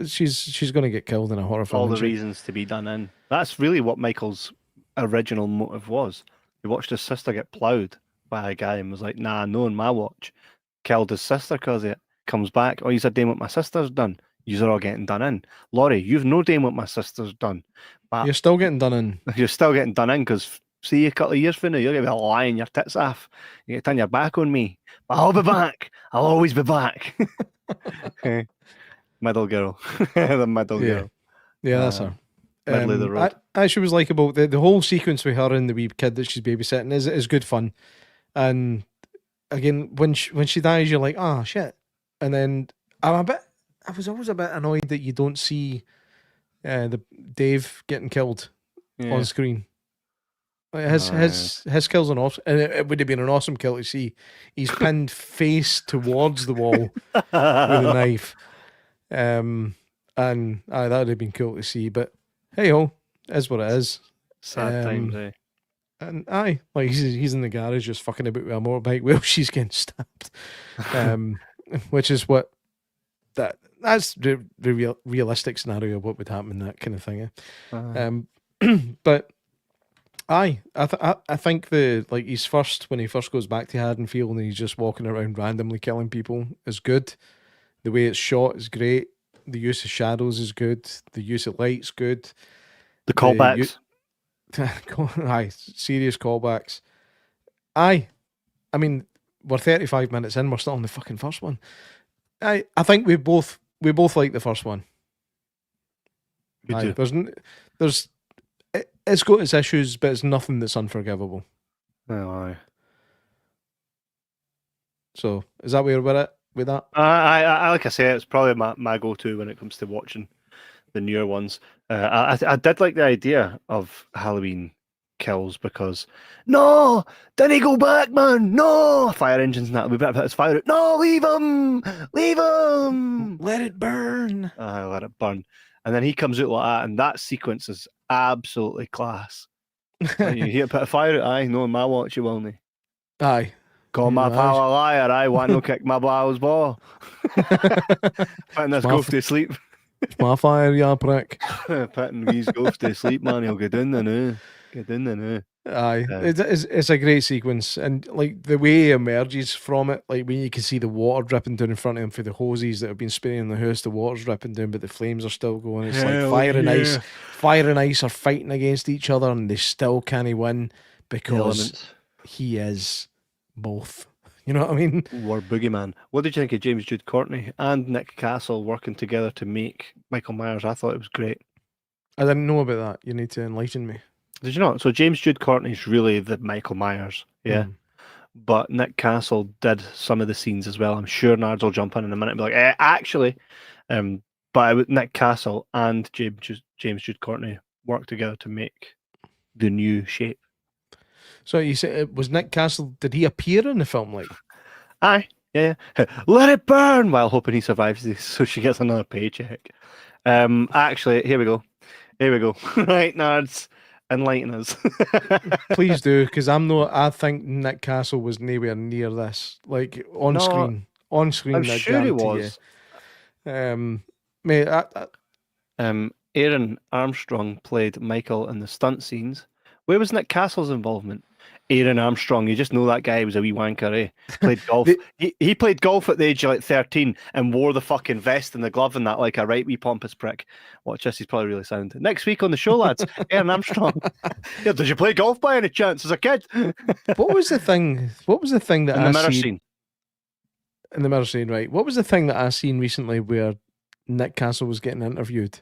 She's going to get killed in a horror film. All the reasons to be done in. That's really what Michael's original motive was. He watched his sister get ploughed by a guy and was like, nah, no on my watch. Killed his sister because it comes back. Oh, you're doing what my sister's done. You're all getting done in. Laurie, you've no doing what my sister's done. But you're still getting done in. You're still getting done in because see a couple of years from now, you're going to be lying your tits off. You're going to turn your back on me. But I'll be back. I'll always be back. Middle girl. The middle girl. Yeah, that's her. Middle of the road. She was likeable. The whole sequence with her and the wee kid that she's babysitting is good fun. And again, when she dies, you're like, oh shit. And then I'm a bit was always a bit annoyed that you don't see the Dave getting killed on screen. Like his kill's an awesome, and it would have been an awesome kill to see. He's pinned face towards the wall with a knife, and that would have been cool to see. But hey ho, is what it is. Sad times, eh? And like he's in the garage just fucking about with a motorbike while she's getting stabbed, which is what that's the realistic scenario of what would happen in that kind of thing. But I think he's when he first goes back to Haddonfield and he's just walking around randomly killing people is good. The way it's shot is great. The use of shadows is good. The use of light's good. The callbacks. Serious callbacks. I mean, we're 35 minutes in. We're still on the fucking first one. I think we both like the first one. It's got its issues, but it's nothing that's unforgivable. Oh, aye. So is that where we're at with that? I like I say, it's probably my go-to when it comes to watching the newer ones. I did like the idea of Halloween kills because didn't he go back, man? No, fire engines and that. We better put his fire out. No, leave him, let it burn. Let it burn. And then he comes out like that, and that sequence is absolutely class. You hear put a fire out, aye, no, my watch you will me. Aye. Call my pal a liar, I want to kick my balls ball. Putting this ghost to sleep. It's my fire, you prick. Putting these ghosts to sleep, man. He'll get in there now. Aye, it's a great sequence, and like the way he emerges from it, like when you can see the water dripping down in front of him for the hoses that have been spraying in the house, the water's dripping down, but the flames are still going. It's like fire and ice are fighting against each other, and they still can't win because he is both. You know what I mean? War boogeyman. What did you think of James Jude Courtney and Nick Castle working together to make Michael Myers? I thought it was great. I didn't know about that. You need to enlighten me. Did you not? So James Jude Courtney's really the Michael Myers, yeah. But Nick Castle did some of the scenes as well. I'm sure Nards will jump in a minute and be like, actually. But Nick Castle and James Jude Courtney worked together to make the new shape. So you say it was Nick Castle? Did he appear in the film? Like, aye, yeah. Let it burn while hoping he survives this, so she gets another paycheck. Actually, here we go. Right, Nards. Enlighten us. Please do, because I think Nick Castle was nowhere near this. Like on screen. I'm sure he was. Mate, Aaron Armstrong played Michael in the stunt scenes. Where was Nick Castle's involvement? Aaron Armstrong, you just know that guy was a wee wanker, eh? Played golf. He played golf at the age of like 13 and wore the fucking vest and the glove and that like a right wee pompous prick. Watch this, he's probably really sound. Next week on the show, lads, Aaron Armstrong. Yeah, did you play golf by any chance as a kid? What was the thing that in the mirror scene? In the mirror scene, right. What was the thing that I seen recently where Nick Castle was getting interviewed?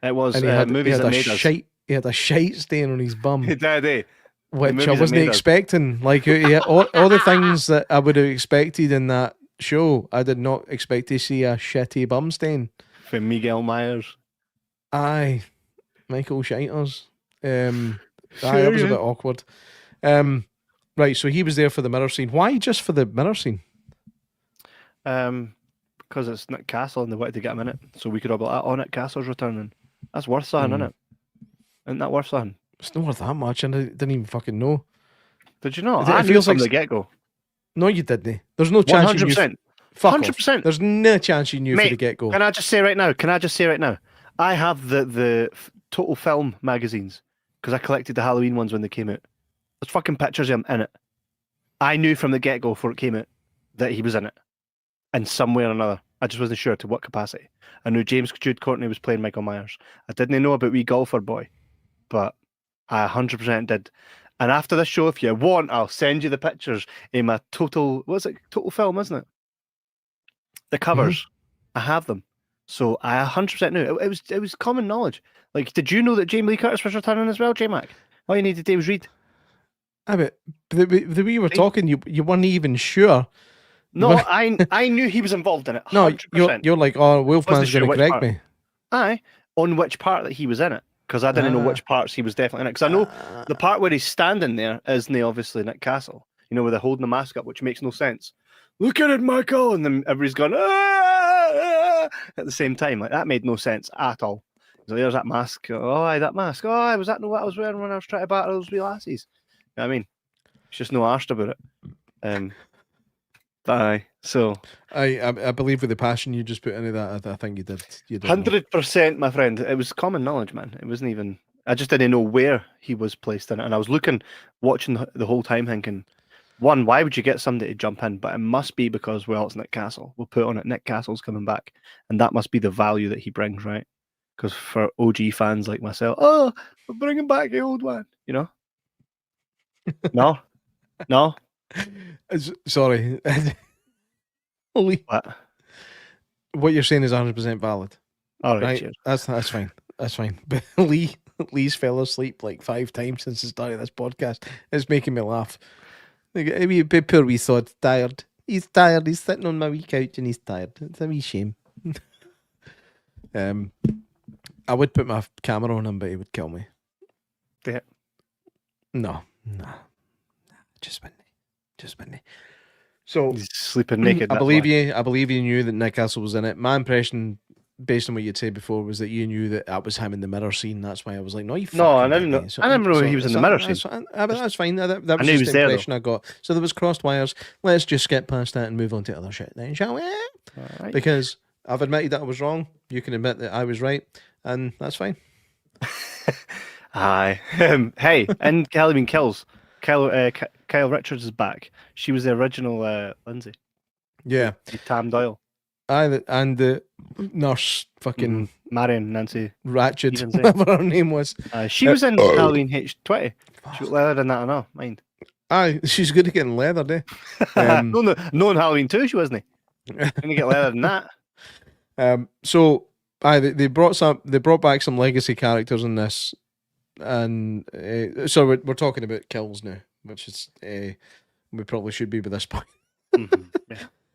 It was movies that made us. He had a shite stain on his bum. He did, eh? Which I wasn't expecting. Like all the things that I would have expected in that show, I did not expect to see a shitty bum stain. From Miguel Myers. Aye. Michael Shiters. That was a bit awkward. Right, so he was there for the mirror scene. Why just for the mirror scene? Because it's Nick Castle and they wanted to get him in it. So we could all be like, oh, Nick Castle's returning. That's worth something, isn't it? Isn't that worth something? It's not worth that much, and I didn't even fucking know. Did you not? I knew from the get-go. No, you didn't. There's no chance 100%. 100%. There's no chance you knew from the get-go. Can I just say right now? I have the Total Film magazines because I collected the Halloween ones when they came out. There's fucking pictures of him in it. I knew from the get-go before it came out that he was in it. In some way or another. I just wasn't sure to what capacity. I knew James Jude Courtney was playing Michael Myers. I didn't know about wee golfer boy. But I 100% did. And after this show, if you want, I'll send you the pictures in my Total Film, isn't it? The covers. I have them. So I 100% knew. It was common knowledge. Like, did you know that Jamie Lee Curtis was returning as well, J Mac? All you needed to do was read. I bet the way you were talking, you weren't even sure No, I knew he was involved in it. 100%. No, you're like, oh, Wolfman's sure going to which correct part. me. Aye, on which part that he was in it, because I didn't know which parts he was definitely in it. Because I know the part where he's standing there isn't obviously Nick Castle, where they're holding the mask up, which makes no sense. Look at it, Michael, and then everybody's going at the same time. Like that made no sense at all. So there's that mask. Oh, aye, that mask. Oh, aye, was that what I was wearing when I was trying to battle those wee lassies? You know what I mean? It's just no arsed about it. Aye. So I believe with the passion you just put into that, I think you did. 100%, my friend. It was common knowledge, man. It wasn't even. I just didn't know where he was placed in it, and I was watching the whole time, thinking, one, why would you get somebody to jump in? But it must be because it's Nick Castle. We'll put on it. Nick Castle's coming back, and that must be the value that he brings, right? Because for OG fans like myself, oh, we're bringing back the old one, No. Sorry. Lee, what you're saying is 100% valid. All right, cheers. That's fine. That's fine. But Lee's fell asleep like 5 times since the start of this podcast. It's making me laugh. Poor wee sod, tired. He's tired. He's sitting on my wee couch and he's tired. It's a wee shame. I would put my camera on him, but he would kill me. Yeah. No. Just Whitney. So he's sleeping naked. I believe you knew that Nick Castle was in it. My impression, based on what you'd said before, was that you knew that was him in the mirror scene. That's why I was like, no, I didn't know. I didn't know he was in the mirror scene. That's fine. That was just the impression I got. So there was crossed wires. Let's just skip past that and move on to other shit then, shall we? Right. Because I've admitted that I was wrong. You can admit that I was right, and that's fine. Aye. Hey, and Halloween Kills. Kyle Richards is back. She was the original Lindsay. Yeah. Tam Doyle. And the nurse, fucking Nancy Ratched, whatever her name was. She was in Halloween H20. She got leather in that or not, mind. Aye, she's good at getting leather, no, in Halloween 2 she wasn't. Didn't get leather in that. So they brought back some legacy characters in this. And so we're talking about kills now, which is we probably should be by this point.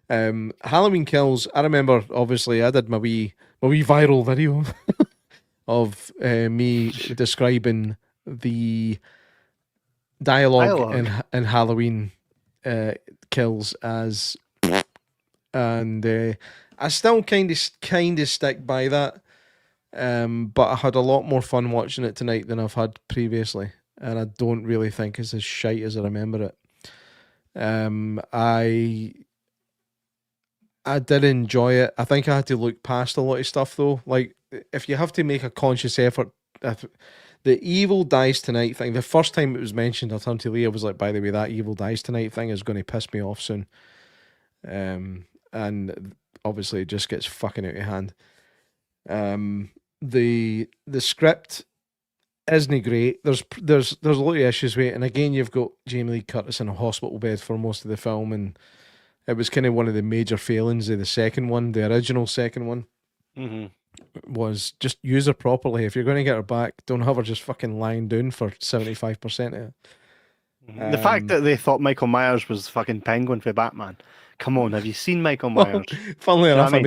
Yeah. Halloween Kills. I remember, obviously, I did my wee viral video of me describing the dialogue in Halloween Kills as, and I still kind of stick by that. But I had a lot more fun watching it tonight than I've had previously, and I don't really think it's as shite as I remember it. I did enjoy it. I think I had to look past a lot of stuff though. Like, if you have to make a conscious effort, the evil dies tonight thing. The first time it was mentioned, I turned to Lee. I was like, by the way, that evil dies tonight thing is going to piss me off soon. And obviously it just gets fucking out of hand. The script isn't great. There's a lot of issues with it, and again you've got Jamie Lee Curtis in a hospital bed for most of the film, and it was kind of one of the major failings of the second one. The original second one was just use her properly. If you're going to get her back, don't have her just fucking lying down for 75% of it. The fact that they thought Michael Myers was fucking Penguin for Batman. Come on, have you seen Michael Myers? Funnily enough, I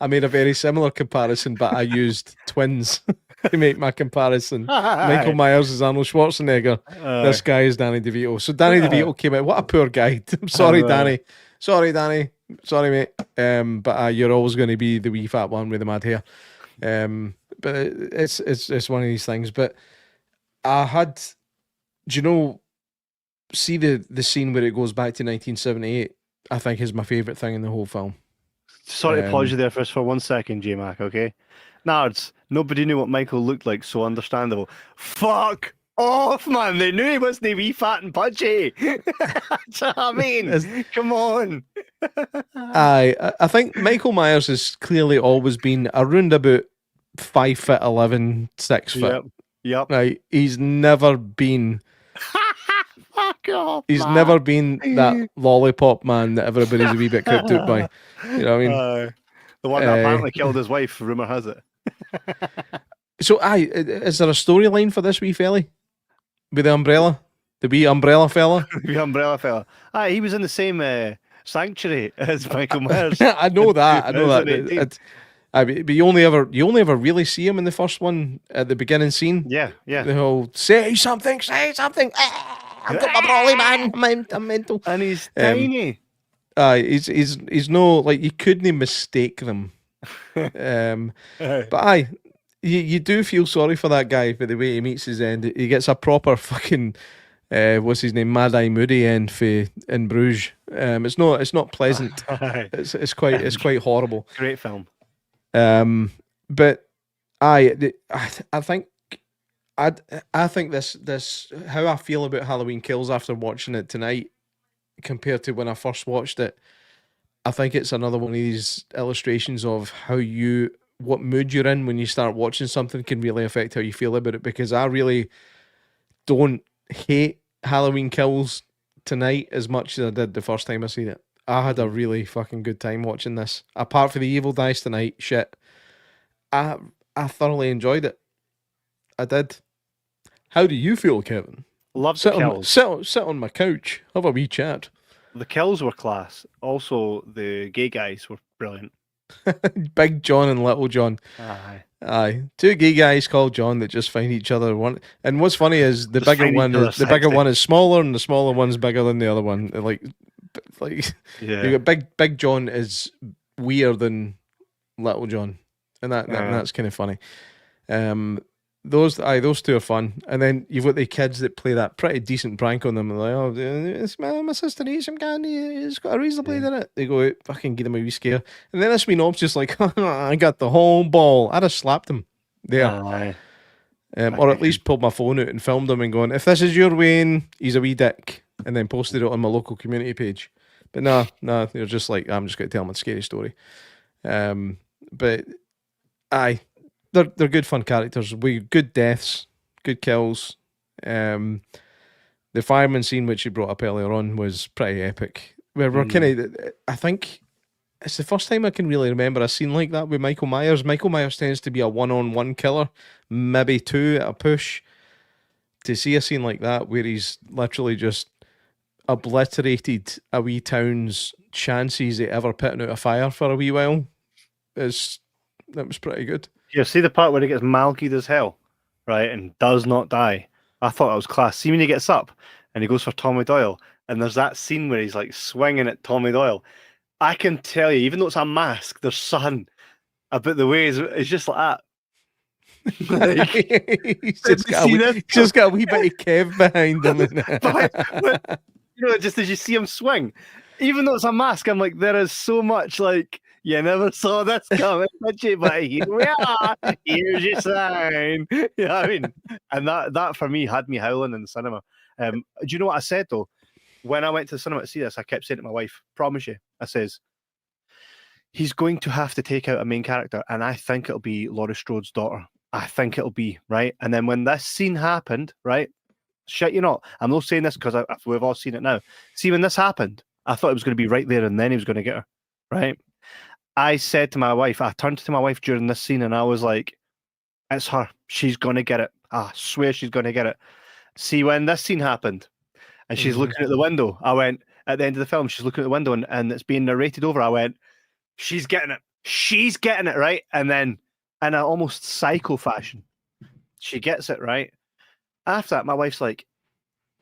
made a very similar comparison, but I used twins to make my comparison. Michael Myers is Arnold Schwarzenegger. This guy is Danny DeVito. So Danny DeVito came out. What a poor guy. I'm sorry, Danny. Sorry, Danny. Sorry, mate. But you're always going to be the wee fat one with the mad hair. But it's one of these things. But I had, do you know, see the scene where it goes back to 1978? I think is my favourite thing in the whole film. Sorry to pause you there for 1 second, J Mac, okay? Nards, nobody knew what Michael looked like, so understandable. Fuck off, man! They knew he wasn't wee, fat and pudgy. That's what I mean. Come on. I think Michael Myers has clearly always been around about 5'11", 6 foot. Yep. Right, he's never been. Off, he's man. Never been that lollipop man that everybody's a wee bit creeped out by. You know what I mean? The one that apparently killed his wife, rumour has it. So, is there a storyline for this wee felly? With the umbrella? The wee umbrella fella? The umbrella fella. He was in the same... Sanctuary as Michael Myers. I know that. I know that. 2018. But you only ever really see him in the first one at the beginning scene. Yeah. The whole say something. I've got my brolly, man. I'm mental. And he's tiny. He's no, like, you couldn't mistake them. But you do feel sorry for that guy for the way he meets his end. He gets a proper fucking what's his name, Mad Eye Moody end in Bruges. It's not pleasant. It's quite horrible. Great film. But I think this how I feel about Halloween Kills after watching it tonight compared to when I first watched it. I think it's another one of these illustrations of what mood you're in when you start watching something can really affect how you feel about it, because I really don't hate Halloween Kills tonight as much as I did the first time I seen it. I had a really fucking good time watching this. Apart from the evil dies tonight shit, I thoroughly enjoyed it. I did. How do you feel, Kevin? Love the kills. Sit on my couch. Have a wee chat. The kills were class. Also, the gay guys were brilliant. Big John and Little John. Aye. Two gay guys called John that just find each other one. And what's funny is the bigger one is smaller, and the smaller one's bigger than the other one. Like yeah. You got Big John is weirder than Little John, and that's kind of funny. Those two are fun, and then you've got the kids that play that pretty decent prank on them. Like, oh, it's my sister eats some candy. It's got a razor blade in it. They go out, fucking give them a wee scare, and then this wee knob's just like, I got the whole ball. I'd have slapped him there, or at least pulled my phone out and filmed him and going, if this is your Wayne, he's a wee dick, and then posted it on my local community page. But no, they're just like, I'm just going to tell them a scary story. But aye. They're good fun characters. Good deaths, good kills. The fireman scene which you brought up earlier on was pretty epic. We're kind of, I think it's the first time I can really remember a scene like that with Michael Myers. Michael Myers tends to be a one-on-one killer, maybe two at a push. To see a scene like that where he's literally just obliterated a wee town's chances at ever putting out a fire for a wee while, that was pretty good. You see the part where he gets malkied as hell, right, and does not die? I thought that was class. See when he gets up and he goes for Tommy Doyle, and there's that scene where he's like swinging at Tommy Doyle. I can tell you, even though it's a mask, there's something about the way it's just like that. Like, he's just got a wee bit of Kev behind him. But, just as you see him swing, even though it's a mask, I'm like, there is so much like, you never saw this coming, did you? But here we are. Here's your sign. You know what I mean? And that for me had me howling in the cinema. Do you know what I said though? When I went to the cinema to see this, I kept saying to my wife, promise you, I says, he's going to have to take out a main character, and I think it'll be Laurie Strode's daughter. I think it'll be, right? And then when this scene happened, right? Shit, you not. I'm not saying this because we've all seen it now. See, when this happened, I thought it was going to be right there and then he was going to get her, right? I said to my wife, I turned to my wife during this scene and I was like, it's her. She's going to get it. I swear she's going to get it. See, when this scene happened and she's looking at the window, I went, at the end of the film, she's looking at the window and it's being narrated over. I went, she's getting it. She's getting it, right? And then in an almost psycho fashion, she gets it, right? After that, my wife's like,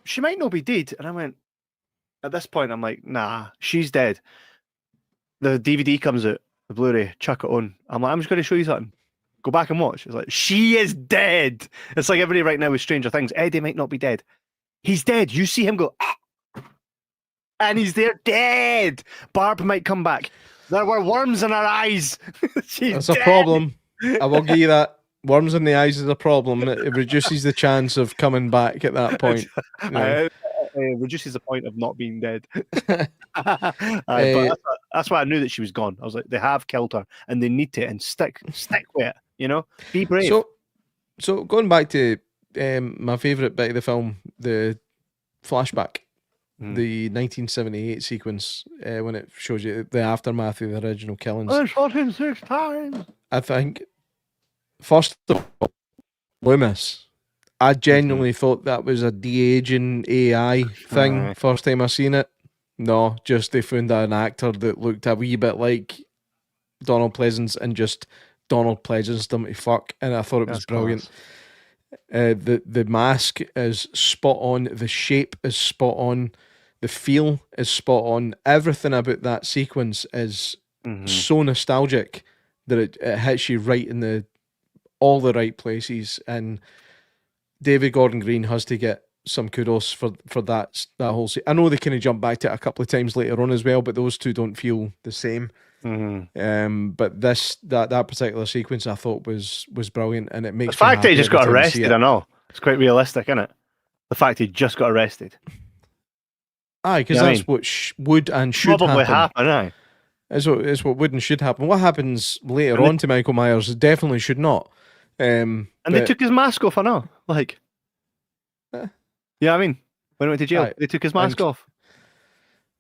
she might not be dead. And I went, at this point, I'm like, nah, she's dead. The DVD comes out, the Blu-ray, chuck it on. I'm like, I'm just going to show you something. Go back and watch. It's like, she is dead. It's like everybody right now with Stranger Things. Eddie might not be dead. He's dead. You see him go, ah! And he's there dead. Barb might come back. There were worms in her eyes. That's dead. A problem. I will give you that. Worms in the eyes is a problem. It reduces the chance of coming back at that point. You know. Reduces the point of not being dead. But that's why I knew that she was gone. I was like, they have killed her, and they need to, and stick with it. You know, be brave. So going back to my favourite bit of the film, the flashback, the 1978 sequence when it shows you the aftermath of the original killings. I shot him 6 times. I think, first of all, Loomis, I genuinely thought that was a de-aging AI thing first time I seen it. No, just they found an actor that looked a wee bit like Donald Pleasance and just Donald Pleasance them to fuck, and I thought it was That's brilliant. class. The mask is spot on, the shape is spot on, the feel is spot on. Everything about that sequence is so nostalgic that it hits you right in all the right places. And David Gordon Green has to get some kudos for that whole. I know they kind of jump back to it a couple of times later on as well, but those two don't feel the same. But that particular sequence I thought was brilliant, and it makes the fact that he just got I arrested. I know it's quite realistic, isn't it? The fact he just got arrested. Aye, because that's what would and should probably happen. Aye, it's what would and should happen. What happens later on to Michael Myers definitely should not. And they took his mask off. I know, like, yeah. I mean, when he went to jail, they took his mask off.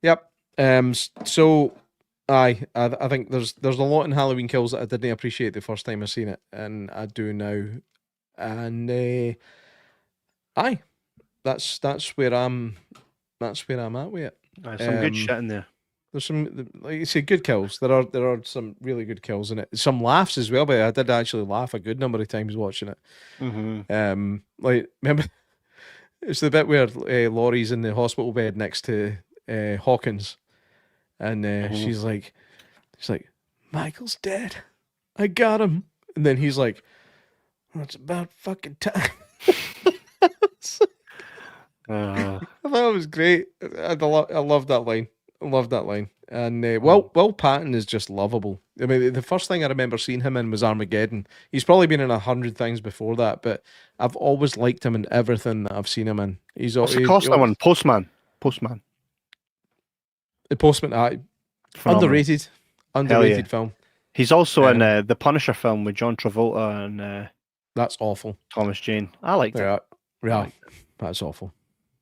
Yep. So. I think there's a lot in Halloween Kills that I didn't appreciate the first time I seen it, and I do now. And that's where I'm at with it. There's some good shit in there. There's some, like you say, good kills. There are some really good kills in it. Some laughs as well, but I did actually laugh a good number of times watching it. Like, remember, it's the bit where Laurie's in the hospital bed next to Hawkins. And she's like, Michael's dead. I got him. And then he's like, well, it's about fucking time. I thought it was great. I love that line. I love that line. And Will Patton is just lovable. I mean, the first thing I remember seeing him in was Armageddon. He's probably been in 100 things before that, but I've always liked him in everything that I've seen him in. What's the Costa one? Postman. The Postman, underrated film. He's also in the Punisher film with John Travolta and that's awful. Thomas Jane. I liked it. Yeah, that's awful.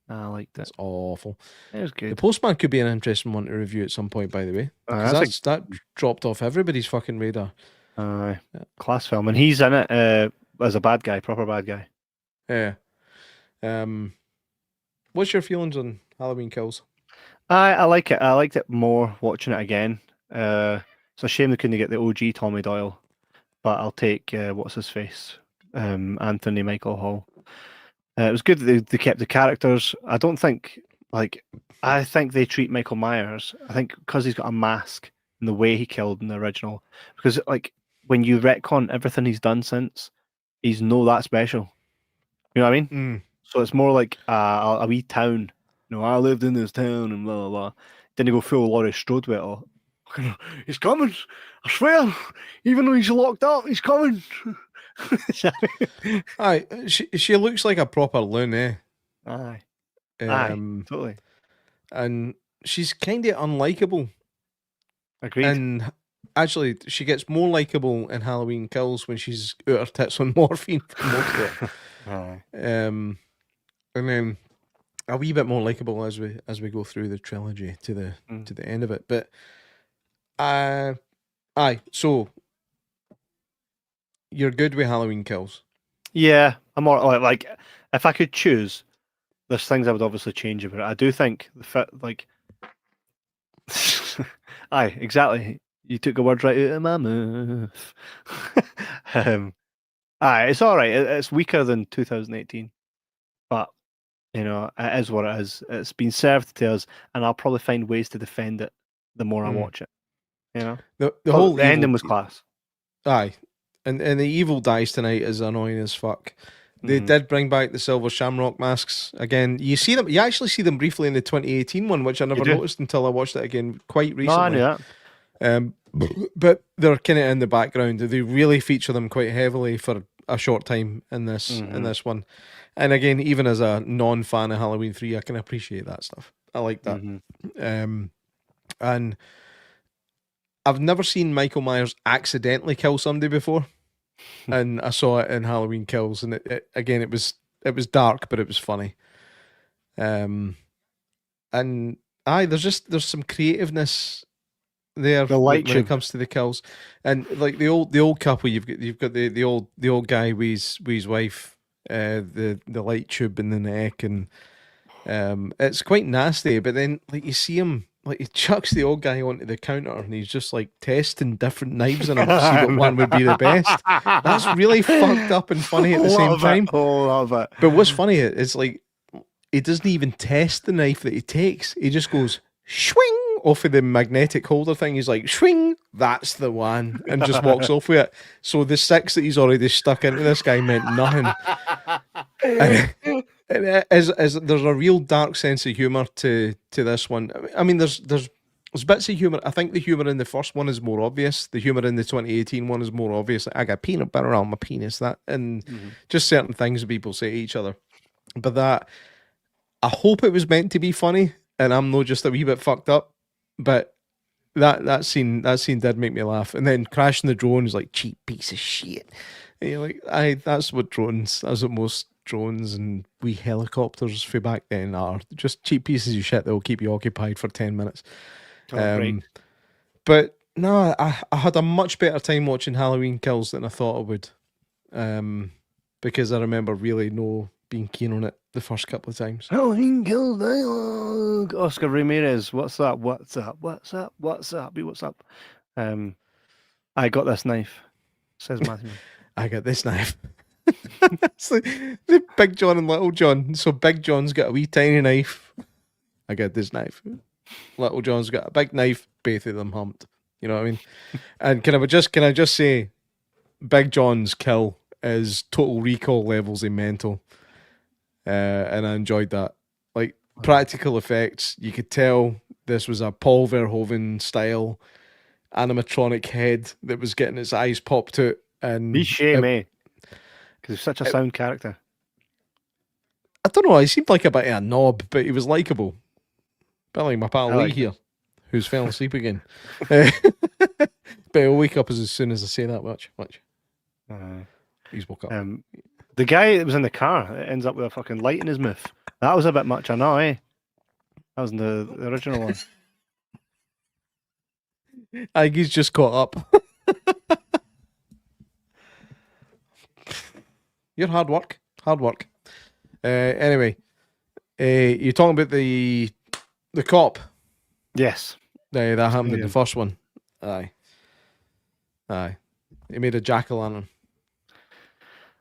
I liked it. That's awful. It was good. The Postman could be an interesting one to review at some point, by the way. That dropped off everybody's fucking radar. Class film, and he's in it as a bad guy, proper bad guy. Yeah. What's your feelings on Halloween Kills? I like it. I liked it more watching it again. It's a shame they couldn't get the OG Tommy Doyle, but I'll take what's his face, Anthony Michael Hall. It was good that they kept the characters. I think they treat Michael Myers. I think because he's got a mask and the way he killed in the original, because like when you retcon everything he's done since, he's no that special. You know what I mean? So it's more like a wee town. You know, I lived in this town and blah, blah, blah. Then you go full Laurie Strode with it all. He's coming. I swear. Even though he's locked up, he's coming. Aye, she looks like a proper loon, eh? Aye. Totally. And she's kind of unlikable. Agreed. And actually, she gets more likable in Halloween Kills when she's out her tits on morphine for most of it. Aye. And then a wee bit more likable as we go through the trilogy to the end of it. But so you're good with Halloween Kills? Yeah, I'm more like if I could choose, there's things I would obviously change about it. I do think aye, exactly. You took a word right out of my mouth. It's all right. It's weaker than 2018, but you know, it is what it is. It's been served to us, and I'll probably find ways to defend it the more I watch it. You know, the whole ending was class. Aye, and the evil dies tonight is annoying as fuck. They did bring back the silver shamrock masks again. You see them. You actually see them briefly in the 2018 one, which I never noticed until I watched it again quite recently. No, I knew that. But they're kind of in the background. They really feature them quite heavily for a short time in this one. And again, even as a non-fan of Halloween 3, I can appreciate that stuff. I like that. And I've never seen Michael Myers accidentally kill somebody before. And I saw it in Halloween Kills, and it was dark, but it was funny. And there's some creativeness there when it comes to the kills, and like the old couple, you've got the old guy with his wife, the light tube in the neck, and It's quite nasty, but then like you see him, like he chucks the old guy onto the counter and he's just like testing different knives on him to see what one would be the best. That's really fucked up and funny at the same time. Love it. But what's funny is like he doesn't even test the knife that he takes. He just goes swing off of the magnetic holder thing. He's like swing, that's the one, and just walks off with it. So the 6 that he's already stuck into this guy meant nothing. And there's a real dark sense of humor to this one. I mean, there's bits of humor. I think the humor in the first one is more obvious. The humor in the 2018 one is more obvious. Like, I got peanut butter on my penis. That and just certain things that people say to each other. But that, I hope it was meant to be funny, and I'm not just a wee bit fucked up. But that scene did make me laugh. And then crashing the drone is like cheap piece of shit. And you're like, that's what most drones and wee helicopters for back then are. Just cheap pieces of shit that will keep you occupied for 10 minutes. But no, I had a much better time watching Halloween Kills than I thought I would. Because I remember really being keen on it the first couple of times. Halloween Kills dialogue. Oscar Ramirez, what's up? What's up? What's up? What's up? What's up? I got this knife, says Matthew. I got this knife. It's like the Big John and Little John. So Big John's got a wee tiny knife. I got this knife. Little John's got a big knife. Both of them humped. You know what I mean? And can I just say, Big John's kill is Total Recall levels in mental. And I enjoyed that. Like practical effects, you could tell this was a Paul Verhoeven style animatronic head that was getting its eyes popped out. And be shame, eh? Because he's such a sound character. I don't know, he seemed like a bit of a knob, but he was likeable. Bit like my pal Lee here, who's fell asleep again. But he'll wake up as soon as I say that much. He's woke up. The guy that was in the car ends up with a fucking light in his mouth. That was a bit much, I know, eh? That was in the original one. I think he's just caught up. You're hard work. Anyway, you're talking about the cop. Yes. That happened in the first one. Aye. He made a jack-o'-lantern.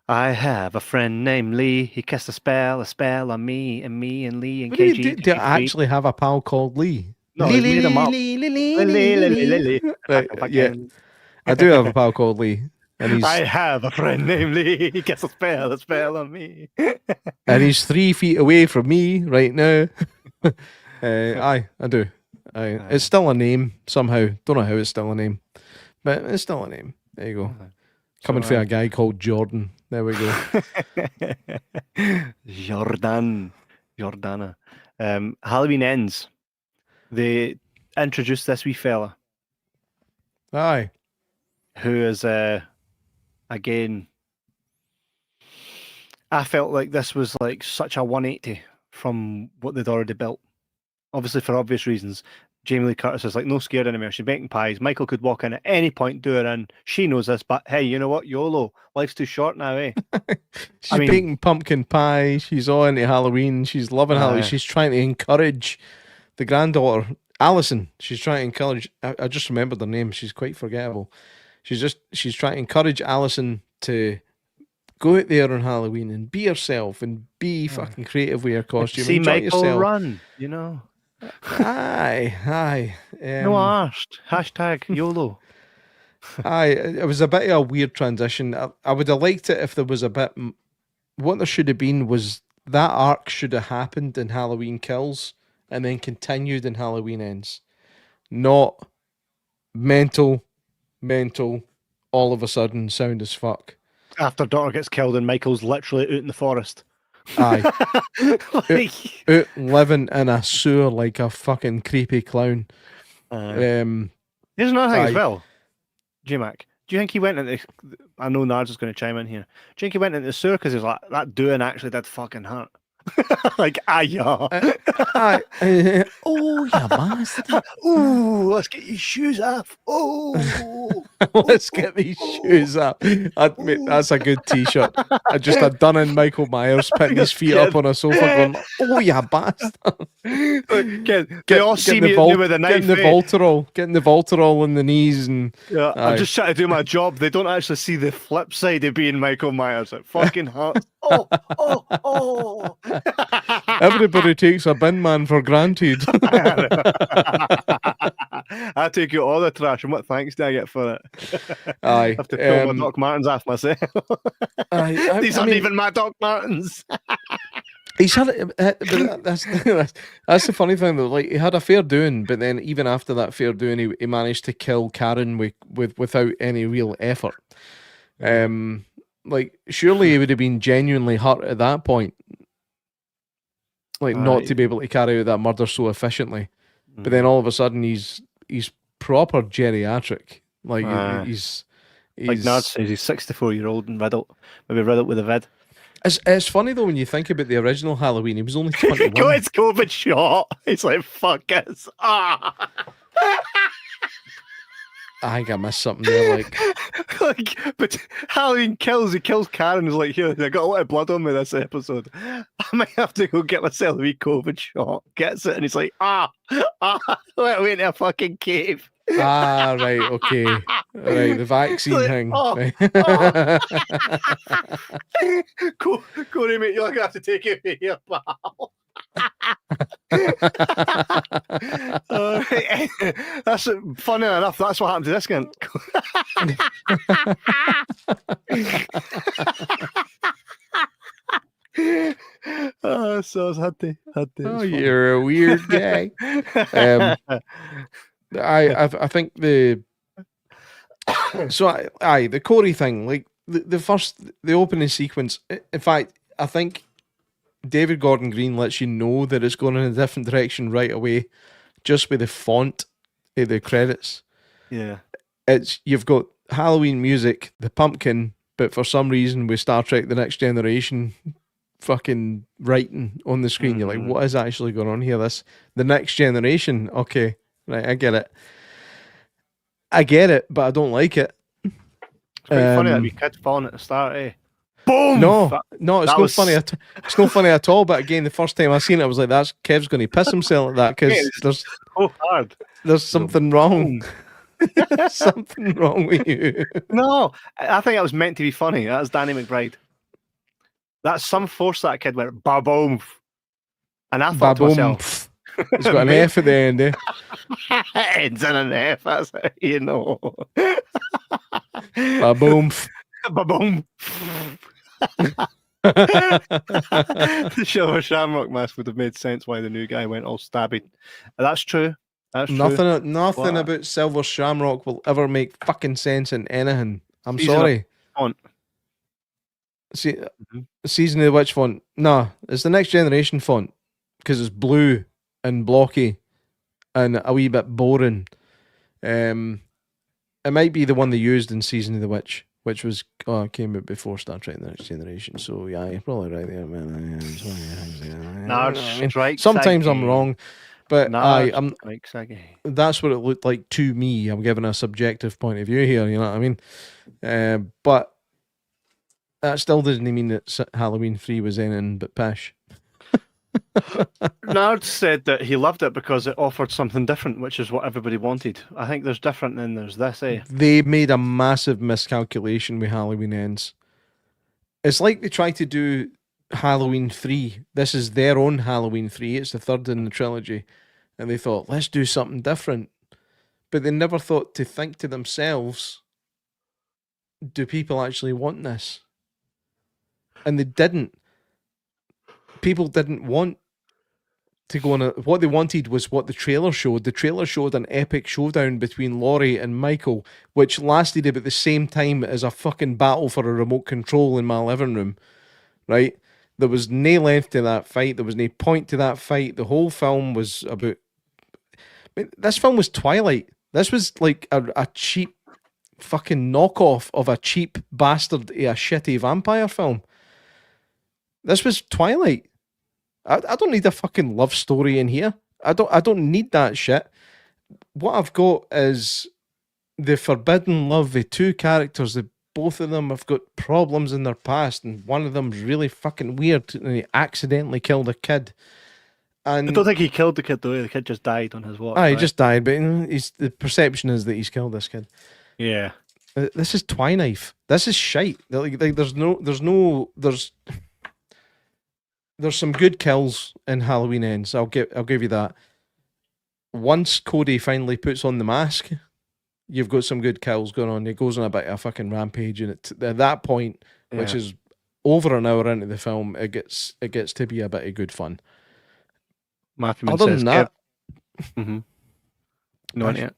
I have a friend named Lee. He cast a spell on me and Lee and KG. Do I actually have a pal called Lee? No, Lee, made him up. Lee. Right, yeah. I do have a pal called Lee. And I have a friend named Lee. He gets a spell on me. And he's 3 feet away from me right now. I do. It's still a name somehow. Don't know how it's still a name, but it's still a name. There you go. Coming for a guy called Jordan. There we go. Jordana. Halloween Ends. They introduced this wee fella. Aye. Who is again, I felt like this was like such a 180 from what they'd already built. Obviously, for obvious reasons. Jamie Lee Curtis is like no scared anymore. She's making pies. Michael could walk in at any point, do her in. She knows this, but hey, you know what? YOLO. Life's too short now, eh? She's baking pumpkin pie. She's all into Halloween. She's loving Halloween. She's trying to encourage the granddaughter, Alison. She's trying to encourage. I just remembered her name. She's quite forgettable. She's trying to encourage Alison to go out there on Halloween and be herself and be fucking creative with her costume. See Enjoy Michael yourself. run, you know. Aye. No arsed. Hashtag YOLO. Aye, it was a bit of a weird transition. I would have liked it if there was a bit. What there should have been was that arc should have happened in Halloween Kills and then continued in Halloween Ends. Not mental, all of a sudden, sound as fuck. After daughter gets killed and Michael's literally out in the forest. Aye. out living in a sewer like a fucking creepy clown. Here's another thing as well. J-Mac, do you think he went into I know Nards is going to chime in here. Do you think he went into the sewer because he was like, that doing actually did fucking hurt? Like, yeah. Oh, you bastard. Ooh, let's get your shoes off. Oh, Let's get these shoes up. Mate, that's a good t-shirt. I just had done in Michael Myers putting his feet up on a sofa going, oh, you bastard. they all see me with a knife. Getting the Voltarol in the knees. And yeah, I'm just trying to do my job. They don't actually see the flip side of being Michael Myers. It fucking hurts. Oh. Everybody takes a bin man for granted. I take out all the trash, and what thanks do I get for it? Aye. I have to pull my Doc Martens off myself. These aren't even my Doc Martens. He's had but that's the funny thing though. Like, he had a fair doing, but then even after that fair doing, he managed to kill Karen without any real effort. Like, surely he would have been genuinely hurt at that point. Like, not to be able to carry out that murder so efficiently. But then all of a sudden he's proper geriatric. Like, he's like Nard says, he's 64-year-old and maybe riddled with a vid. It's funny though when you think about the original Halloween. He was only 21. It's COVID shot. He's like, fuck it. I think I missed something there. Like, but Halloween kills. He kills Karen. He's like, here, I got a lot of blood on me this episode. I might have to go get myself a wee COVID shot. Gets it, and he's like, wait in a fucking cave. Right, okay. Right, the vaccine thing. Corey, mate, you're going to have to take it here, pal. That's funny enough. That's what happened to this guy. So I had to. Oh, you're a weird guy. I think the Corey thing, like the opening sequence. In fact, I think David Gordon Green lets you know that it's going in a different direction right away, just with the font of the credits. Yeah, you've got Halloween music, the pumpkin, but for some reason with Star Trek: The Next Generation fucking writing on the screen, you're like, what is actually going on here? The Next Generation. Okay, right, I get it, but I don't like it. It's quite funny that we kid falling at the start, eh? Boom! No, it's not funny. It's not funny at all. But again, the first time I seen it, I was like, "That's Kev's going to piss himself at that because there's so hard. There's something wrong. Something wrong with you." No, I think that was meant to be funny. That's Danny McBride. That's some force that kid went ba-boom, and I thought to myself, it's got an F at the end, eh? Ends in an F. That's how you know. Ba-boom. Ba-boom. The Silver Shamrock mask would have made sense why the new guy went all stabbing. That's true. Nothing about Silver Shamrock will ever make fucking sense in anything. I'm sorry. Font. See, Season of the Witch font. Nah, it's the Next Generation font because it's blue and blocky and a wee bit boring. It might be the one they used in Season of the Witch, which was came out before Star Trek: The Next Generation. So yeah, you're probably right there, man. Sometimes I'm wrong, but that's what it looked like to me. I'm giving a subjective point of view here. You know what I mean? But that still doesn't mean that Halloween 3 was anything but pish. Nard said that he loved it because it offered something different, which is what everybody wanted. I think there's different and there's this, eh? They made a massive miscalculation with Halloween Ends. It's like they tried to do Halloween 3. This is their own Halloween 3. It's the third in the trilogy. And they thought, let's do something different. But they never thought to think to themselves, do people actually want this? And they didn't. People didn't want to go on what they wanted was what the trailer showed. The trailer showed an epic showdown between Laurie and Michael, which lasted about the same time as a fucking battle for a remote control in my living room, right? There was no length to that fight. There was no point to that fight. The whole film was about... this film was Twilight. This was like a cheap fucking knockoff of a cheap bastard, a shitty vampire film. This was Twilight. I don't need a fucking love story in here. I don't need that shit. What I've got is the forbidden love of two characters that both of them have got problems in their past, and one of them's really fucking weird and he accidentally killed a kid. And I don't think he killed the kid though. The kid just died on his watch. He just died, but the perception is that he's killed this kid. Yeah. This is Twiknife. This is shite. There's some good kills in Halloween Ends. I'll give you that. Once Cody finally puts on the mask, you've got some good kills going on. He goes on a bit of a fucking rampage, and at that point, which is over an hour into the film, it gets to be a bit of good fun. Matthew Other says, than that, no, yet.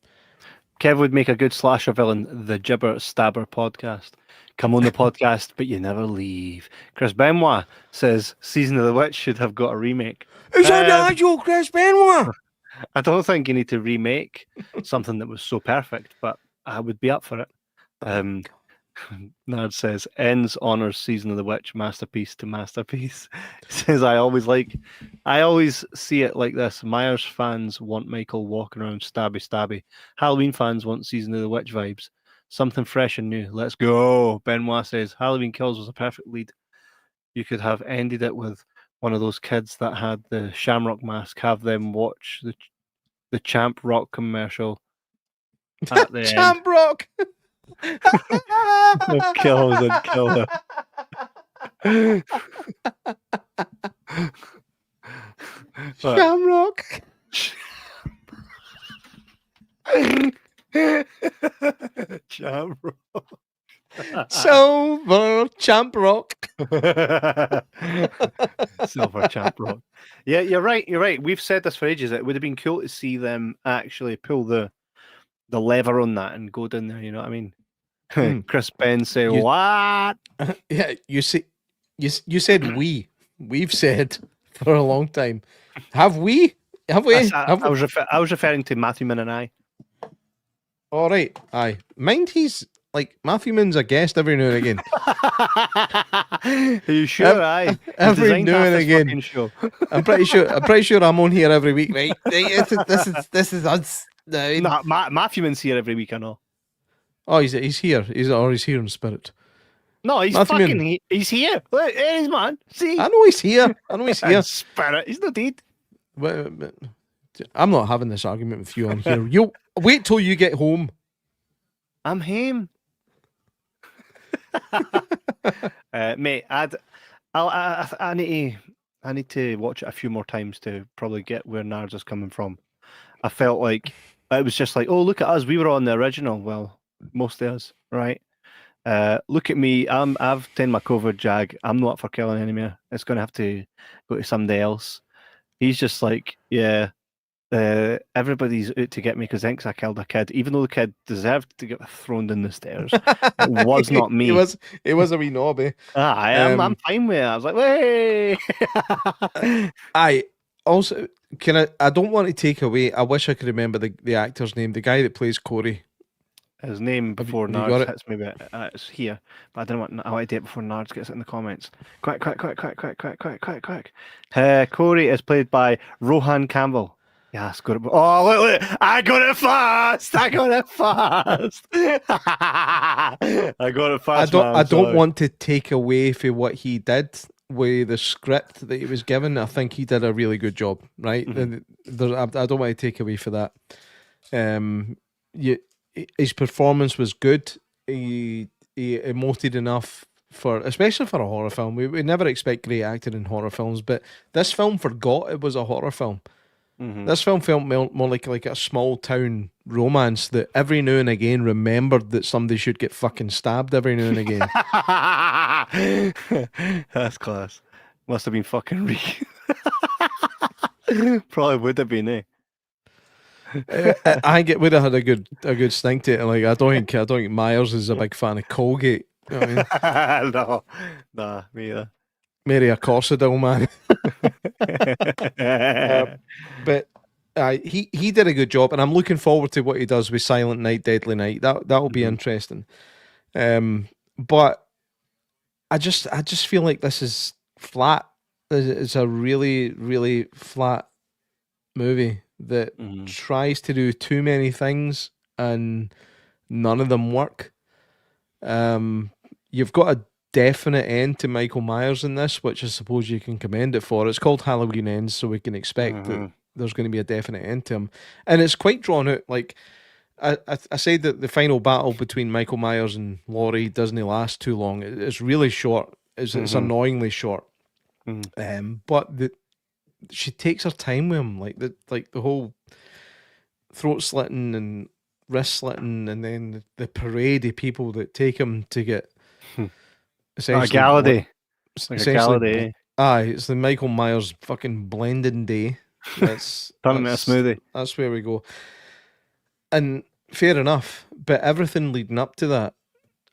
Kev would make a good slasher villain. The Jibber Jabber Podcast. Come on the podcast, but you never leave. Chris Benoit says Season of the Witch should have got a remake. Is that the actual Chris Benoit? I don't think you need to remake something that was so perfect, but I would be up for it. Nard says, ends honors Season of the Witch masterpiece to masterpiece. He says, I always see it like this. Myers fans want Michael walking around stabby. Halloween fans want Season of the Witch vibes. Something fresh and new. Let's go. Benoit says, Halloween Kills was a perfect lead. You could have ended it with one of those kids that had the Shamrock mask, have them watch the Champ Rock commercial at the Champ Rock! The kills and killer. Shamrock. Champ Rock. Silver Champ Rock. Silver Champ Rock. Yeah, you're right. We've said this for ages. It would have been cool to see them actually pull the lever on that and go down there, you know what I mean? Chris Ben say, what? Yeah, you said we've said for a long time. Have we? I was referring to Matthew Min and I. All right, aye. Mind he's like Matthew Min's a guest every now and again. Are you sure? Aye. Every now and again. Show. I'm pretty sure I'm on here every week, right? This is us. No, Matthew Min's here every week, I know. Oh, he's here. He's here in spirit. No, he's he's here. Look, he's man. See, I know he's here. Spirit. He's not dead. I'm not having this argument with you on here. You wait till you get home. I'm him. Mate, I need to watch it a few more times to probably get where Nards is coming from. I felt like it was just like, oh, look at us. We were on the original. Well, most of us, right? Look at me. I've taken my COVID jag. I'm not up for killing anymore. It's going to have to go to somebody else. He's just like, yeah, everybody's out to get me because thinks I killed a kid, even though the kid deserved to get thrown down the stairs. It was not me. It was a wee knobby. I'm fine with it. I was like, hey. I also I don't want to take away. I wish I could remember the actor's name, the guy that plays Corey. His name before Nards hits me, but it's here. But I don't want. I want to do it before Nards gets it in the comments. Quick! Corey is played by Rohan Campbell. Yes, got it. Oh, look! I got it fast. I got it fast. I don't want to take away from what he did with the script that he was given. I think he did a really good job. Right? Mm-hmm. I don't want to take away for that. His performance was good. He emoted enough especially for a horror film. We never expect great acting in horror films, but this film forgot it was a horror film. Mm-hmm. This film felt more like a small town romance that every now and again remembered that somebody should get fucking stabbed every now and again. That's class. Must have been fucking Reek. Probably would have been, eh? I think it would have had a good sting to it. Like I don't think Myers is a big fan of Colgate. You know what I mean? No, nah, me either. Mary a Corsadil, man. But he did a good job, and I'm looking forward to what he does with Silent Night, Deadly Night. That will be interesting. But I just feel like this is flat. It's a really, really flat movie that tries to do too many things and none of them work. You've got a definite end to Michael Myers in this, which I suppose you can commend it for. It's called Halloween Ends, so we can expect that there's going to be a definite end to him. And it's quite drawn out. Like, I said that the final battle between Michael Myers and Laurie doesn't last too long. It's really short. It's annoyingly short. But she takes her time with him. Like the whole throat slitting and wrist slitting, and then the parade of people that take him to get essentially Galladay. Aye, it's the Michael Myers fucking blending day. That's turn him into a smoothie. That's where we go. And fair enough, but everything leading up to that,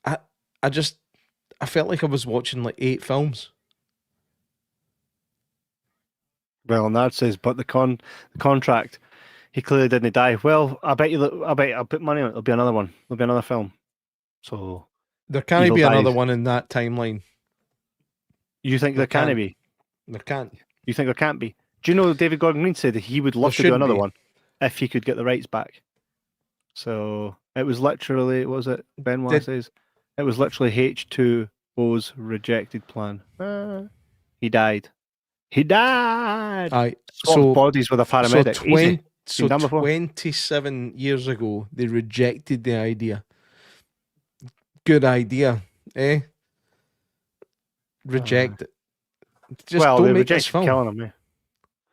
I felt like I was watching like 8 films. Well, Nard says, but the contract, he clearly didn't die. Well, I bet I'll put money on it. There'll be another one. There'll be another film. So there can't be another one in that timeline. You think there can be? There can't. You think there can't be? Do you know David Gordon Green said that he would love to do another one if he could get the rights back? So it was literally, what was it? Benoit says it was literally H2O's rejected plan. He died. Aye. So bodies with a paramedic. So 27 years ago, they rejected the idea. Good idea, eh? Reject it. Just well, don't they make this rejected film. killing him.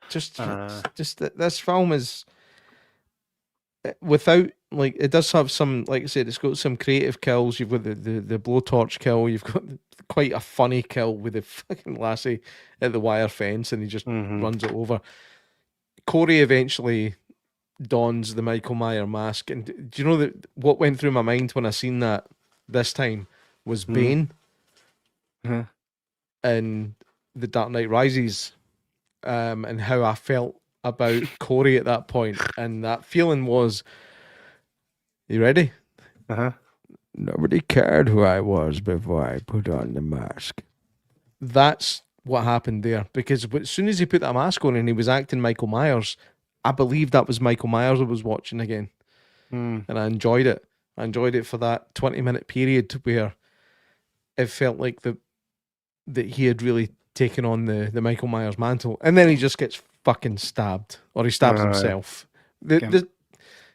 Just this film is without, like, it does have some, like I said, it's got some creative kills. You've got the blowtorch kill. You've got quite a funny kill with the fucking lassie at the wire fence, and he just runs it over. Corey eventually dons the Michael Myers mask, and do you know that what went through my mind when I seen that this time was Bane and The Dark Knight Rises, and how I felt about Corey at that point, and that feeling was, you ready? Nobody cared who I was before I put on the mask. That's what happened there, because as soon as he put that mask on and he was acting Michael Myers, I believed that was Michael Myers I was watching again. And I enjoyed it. I enjoyed it for that 20-minute period where it felt like that he had really taken on the Michael Myers mantle, and then he just gets fucking stabbed, or he stabs himself. The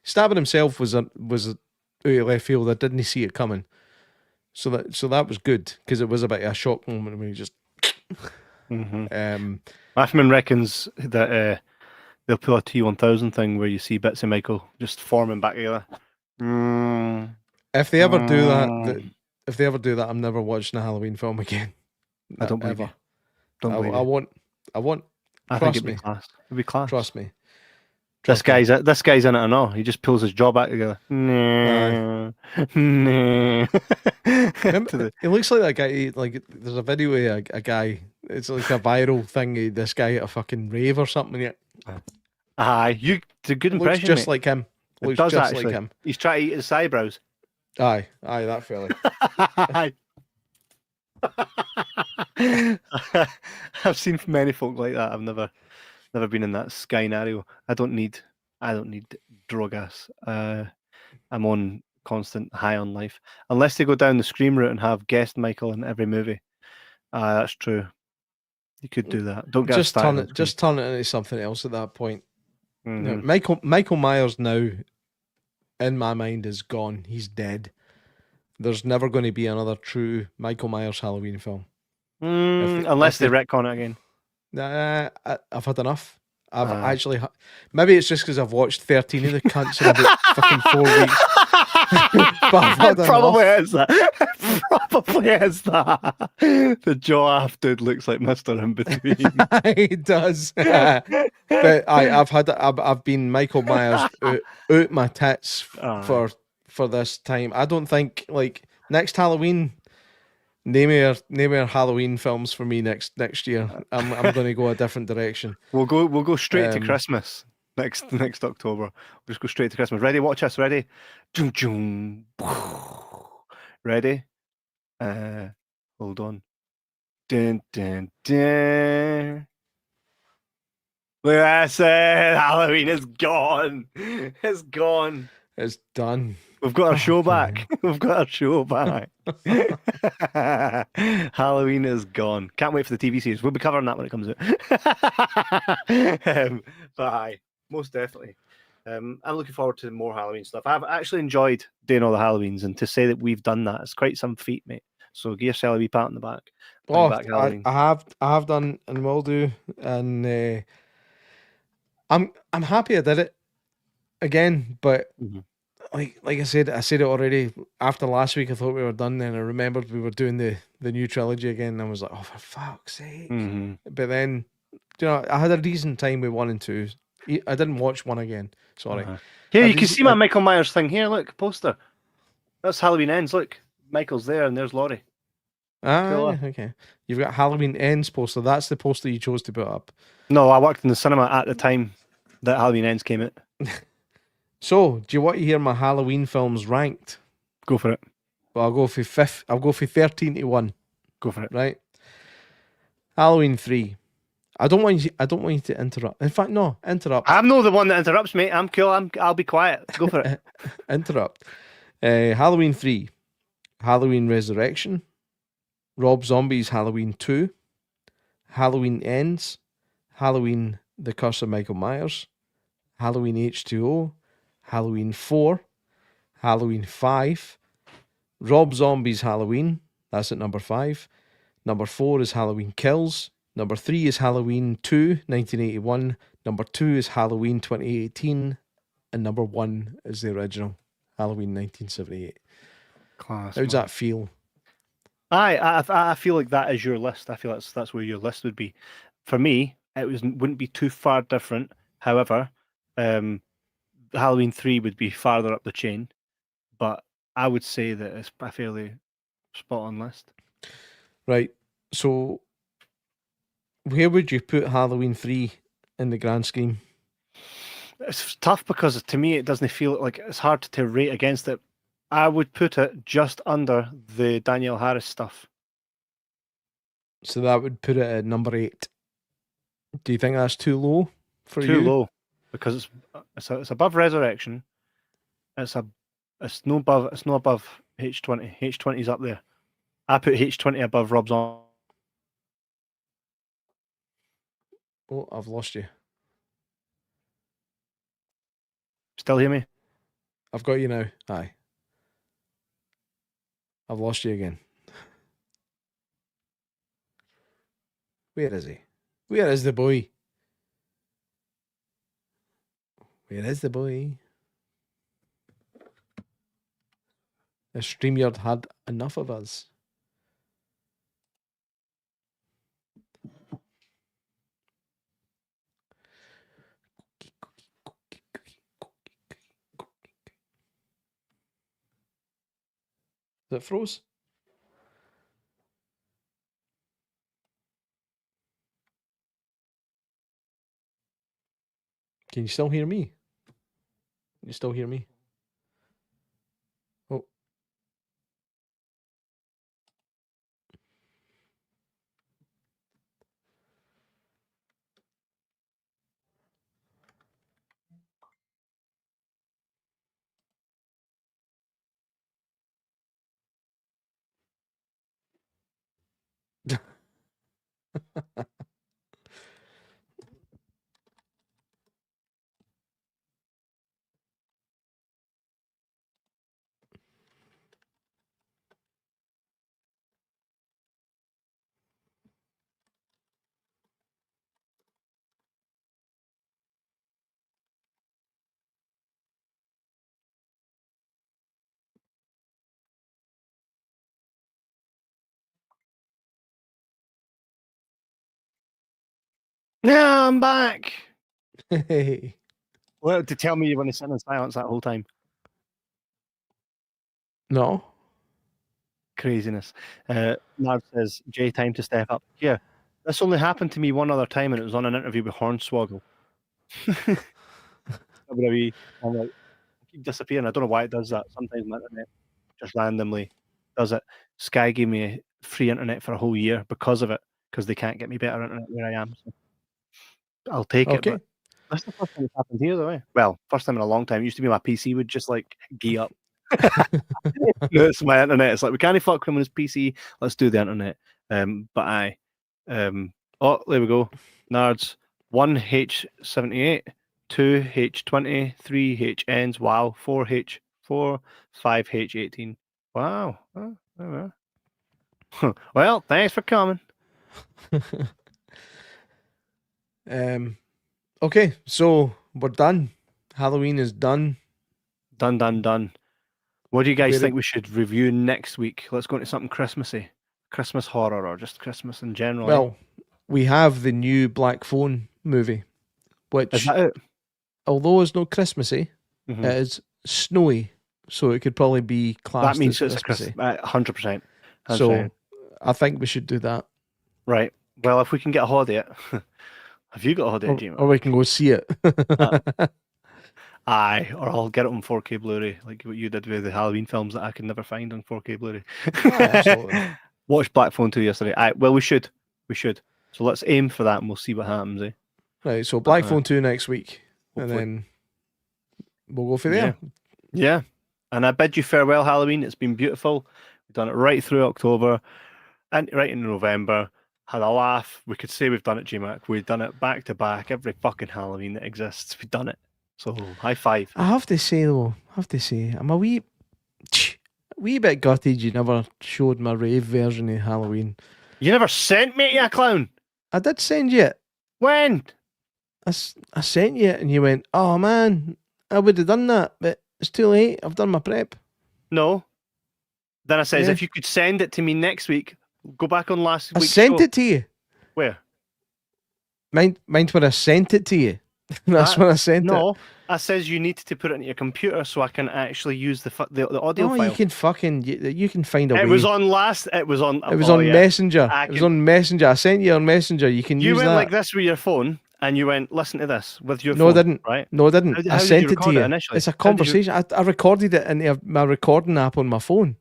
stabbing himself was out of left field. I didn't see it coming, so that was good, because it was a bit of a shock moment when he just. Ashman reckons that they'll pull a T1000 thing where you see bits of Michael just forming back together. If they ever do that, I'm never watching a Halloween film again. I don't believe ever. You. I won't. I think it'd be class. It'd be class. Trust me. This guy's in it or not. He just pulls his jaw back together. Nah. It looks like that guy. Like, there's a video of a guy. It's like a viral thing. This guy at a fucking rave or something. Aye, you did a good impression. Looks just mate. like him. It Looks does just actually. like him. He's trying to eat his eyebrows. Aye, that fella. I've seen many folk like that. I've never been in that scenario. I don't need drug ass. I'm on constant high on life. Unless they go down the Scream route and have guest Michael in every movie. That's true. You could do that. Don't get just turn it into something else at that point. Mm-hmm. No, Michael Myers now, in my mind, is gone. He's dead. There's never going to be another true Michael Myers Halloween film. Unless they retcon it again. I've had enough. I've actually... Maybe it's just because I've watched 13 of the cunts in about fucking 4 weeks. It probably is that. Probably is that. The jaw-off dude looks like Mr. In Between. He does. But I've been Michael Myers out my tits for this time. I don't think, like, next Halloween, name your Halloween films for me next year. I'm going to go a different direction. We'll go straight to Christmas next October. We'll just go straight to Christmas. Ready? Watch us. Ready? Ready? Hold on. Dun, dun, dun. Look, I said Halloween is gone. It's gone. It's done. We've got our show Fucking back. We've got our show back. Halloween is gone. Can't wait for the TV series. We'll be covering that when it comes out. But aye, most definitely. I'm looking forward to more Halloween stuff. I've actually enjoyed doing all the Halloweens, and to say that we've done that, it's quite some feat, mate. So give yourself a wee pat on the back. Oh, Back Halloween. I have done and will do, and I'm happy I did it again. But like I said it already. After last week, I thought we were done. Then I remembered we were doing the new trilogy again, and I was like, oh, for fuck's sake! But then, I had a decent time with 1 and 2. I didn't watch 1 again. Sorry. Here, you can see my Michael Myers thing here. Look, poster. That's Halloween Ends. Look, Michael's there, and there's Laurie. Ah, okay. You've got Halloween Ends poster. That's the poster you chose to put up. No, I worked in the cinema at the time that Halloween Ends came out. So, do you want to hear my Halloween films ranked? Go for it. Well, I'll go for 13 to 1. Go for it. Right. Halloween 3. I don't want you to interrupt. In fact, no, interrupt. I'm not the one that interrupts, mate. I'm cool. I'll be quiet. Go for it. Interrupt. Halloween 3. Halloween Resurrection. Rob Zombie's Halloween 2. Halloween Ends. Halloween The Curse of Michael Myers. Halloween H2O. Halloween 4. Halloween 5. Rob Zombie's Halloween. That's at number 5. Number 4 is Halloween Kills. Number 3 is Halloween 2, 1981. Number 2 is Halloween 2018. And number 1 is the original, Halloween 1978. Class. How does that feel? I feel like that is your list. I feel that's where your list would be. For me, wouldn't be too far different. However, Halloween 3 would be farther up the chain. But I would say that it's a fairly spot on list. Right. So, where would you put Halloween 3 in the grand scheme? It's tough because to me it doesn't feel like it's hard to rate against it. I would put it just under the Danielle Harris stuff. So that would put it at number 8. Do you think that's too low for you? Too low because it's above Resurrection. It's not above H20. H20's up there. I put H20 above Rob's on. Oh, I've lost you. Still hear me? I've got you now. Aye. I've lost you again. Where is he? Where is the boy? Where is the boy? The StreamYard had enough of us. Is it froze? Can you still hear me? Can you still hear me? Oh. Yeah, I'm back. Hey. Well, to tell me you want to sit in silence that whole time. No. Craziness. Nard says, Jay, time to step up. Yeah, this only happened to me one other time, and it was on an interview with Hornswoggle. I'm like, I keep disappearing. I don't know why it does that. Sometimes my internet just randomly does it. Sky gave me free internet for a whole year because of it, because they can't get me better internet where I am. So I'll take it. But that's the first time it's happened here, though. Well, first time in a long time. It used to be my PC would just like gee up. It's my internet. It's like, we can't fuck him on his PC. Let's do the internet. But oh, there we go. Nards. 1H78, 2H20, 3HNs. Wow. 4H4, 5H18. Wow. Oh, there we are. Well, thanks for coming. Okay, so we're done. Halloween is done. Done. What do you guys think we should review next week? Let's go into something Christmassy. Christmas horror, or just Christmas in general. Well, we have the new Black Phone movie, which, is that it? Although it's not Christmassy, it is snowy, so it could probably be classed that means as it's Christmassy. 100%. So I think we should do that. Right. Well, if we can get a holiday, have you got a holiday, Jimmy? Or we can go see it. Aye, or I'll get it on 4K Blu-ray, like what you did with the Halloween films that I could never find on 4K Blu-ray. Absolutely. Watched Black Phone 2 yesterday. Aye, well, we should. So let's aim for that, and we'll see what happens. Right. So Black Phone 2 next week, hopefully. and then we'll go for there. Yeah. And I bid you farewell, Halloween. It's been beautiful. We've done it right through October and right in November. Had a laugh. We could say we've done it, J-Mac. We've done it back to back. Every fucking Halloween that exists, we've done it. So high five. I have to say though, I'm a wee bit gutted you never showed my rave version of Halloween. You never sent me, you clown. I did send you it. When? I sent you it and you went, oh man, I would have done that, but it's too late. I've done my prep. No. Then I says, if you could send it to me next week, go back on last week's show. I sent it to you. Where? Mind where I sent it to you. That's when I sent it. No, I says you need to put it in your computer so I can actually use the audio file. You can you can find a way. It was on Messenger. It was on Messenger. I sent you on Messenger. You can use that. You went like this with your phone and you went, listen to this with your phone. No, I didn't. Right? No, I didn't. I sent it to you. Initially? It's a conversation. I recorded it in my recording app on my phone.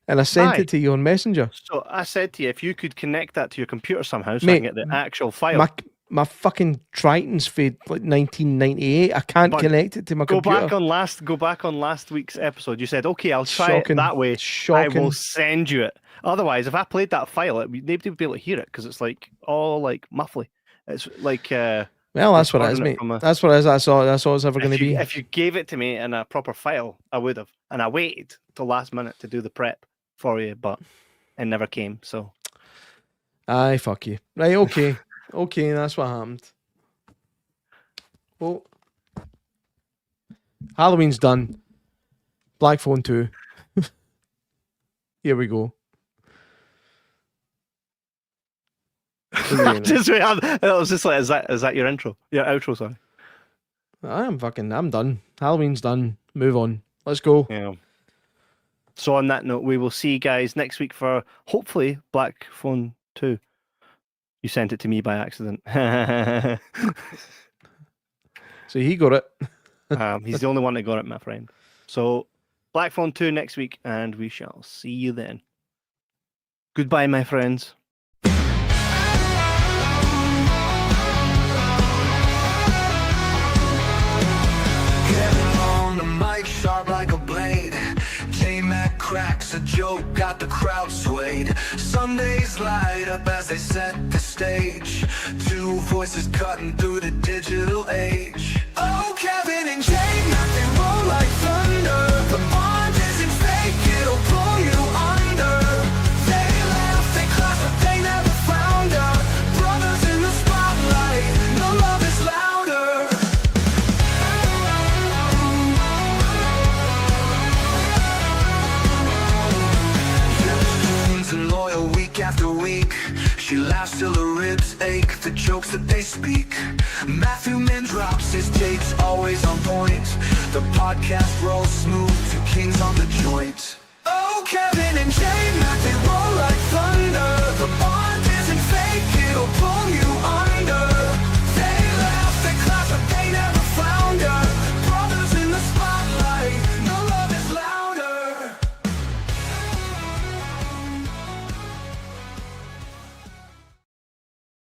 And I sent it to you on Messenger. So I said to you, if you could connect that to your computer somehow so I can get the actual file. My fucking Triton's for like 1998. I can't connect it to my computer. Go back on last week's episode. You said, okay, I'll try it that way. I will send you it. Otherwise, if I played that file, nobody would be able to hear it because it's like all like muffly. It's like well, that's what it is, mate. That's what it is. That's all it's ever going to be. If you gave it to me in a proper file, I would have. And I waited till last minute to do the prep for you, but it never came. So, aye, fuck you. Right, okay. Okay, that's what happened. Well, Halloween's done. Black Phone 2. Here we go. I was just like, is that your intro? Your outro, sorry. I'm done. Halloween's done. Move on. Let's go. Yeah. So on that note, we will see you guys next week for hopefully Black Phone 2. You sent it to me by accident. So he got it. He's the only one that got it, my friend. So Black Phone 2 next week, and we shall see you then. Goodbye, my friends. Kevin on the mic, sharp like a blade. Jay Mack cracks a joke, got the crowd swayed. Sundays light up as they set the stage. Two voices cutting through the digital age. Oh, Kevin and Jay Mack, they roll like thunder. The bond isn't fake, it'll blow you under. They laugh, they clap, but they never found her. Brothers in the spotlight, no love is louder. And loyal week after week. She laughs till her ribs ache, the jokes that they speak. Matthew Min drops his takes, always on point. The podcast rolls smooth, two kings on the joint. Oh, Kevin and Jay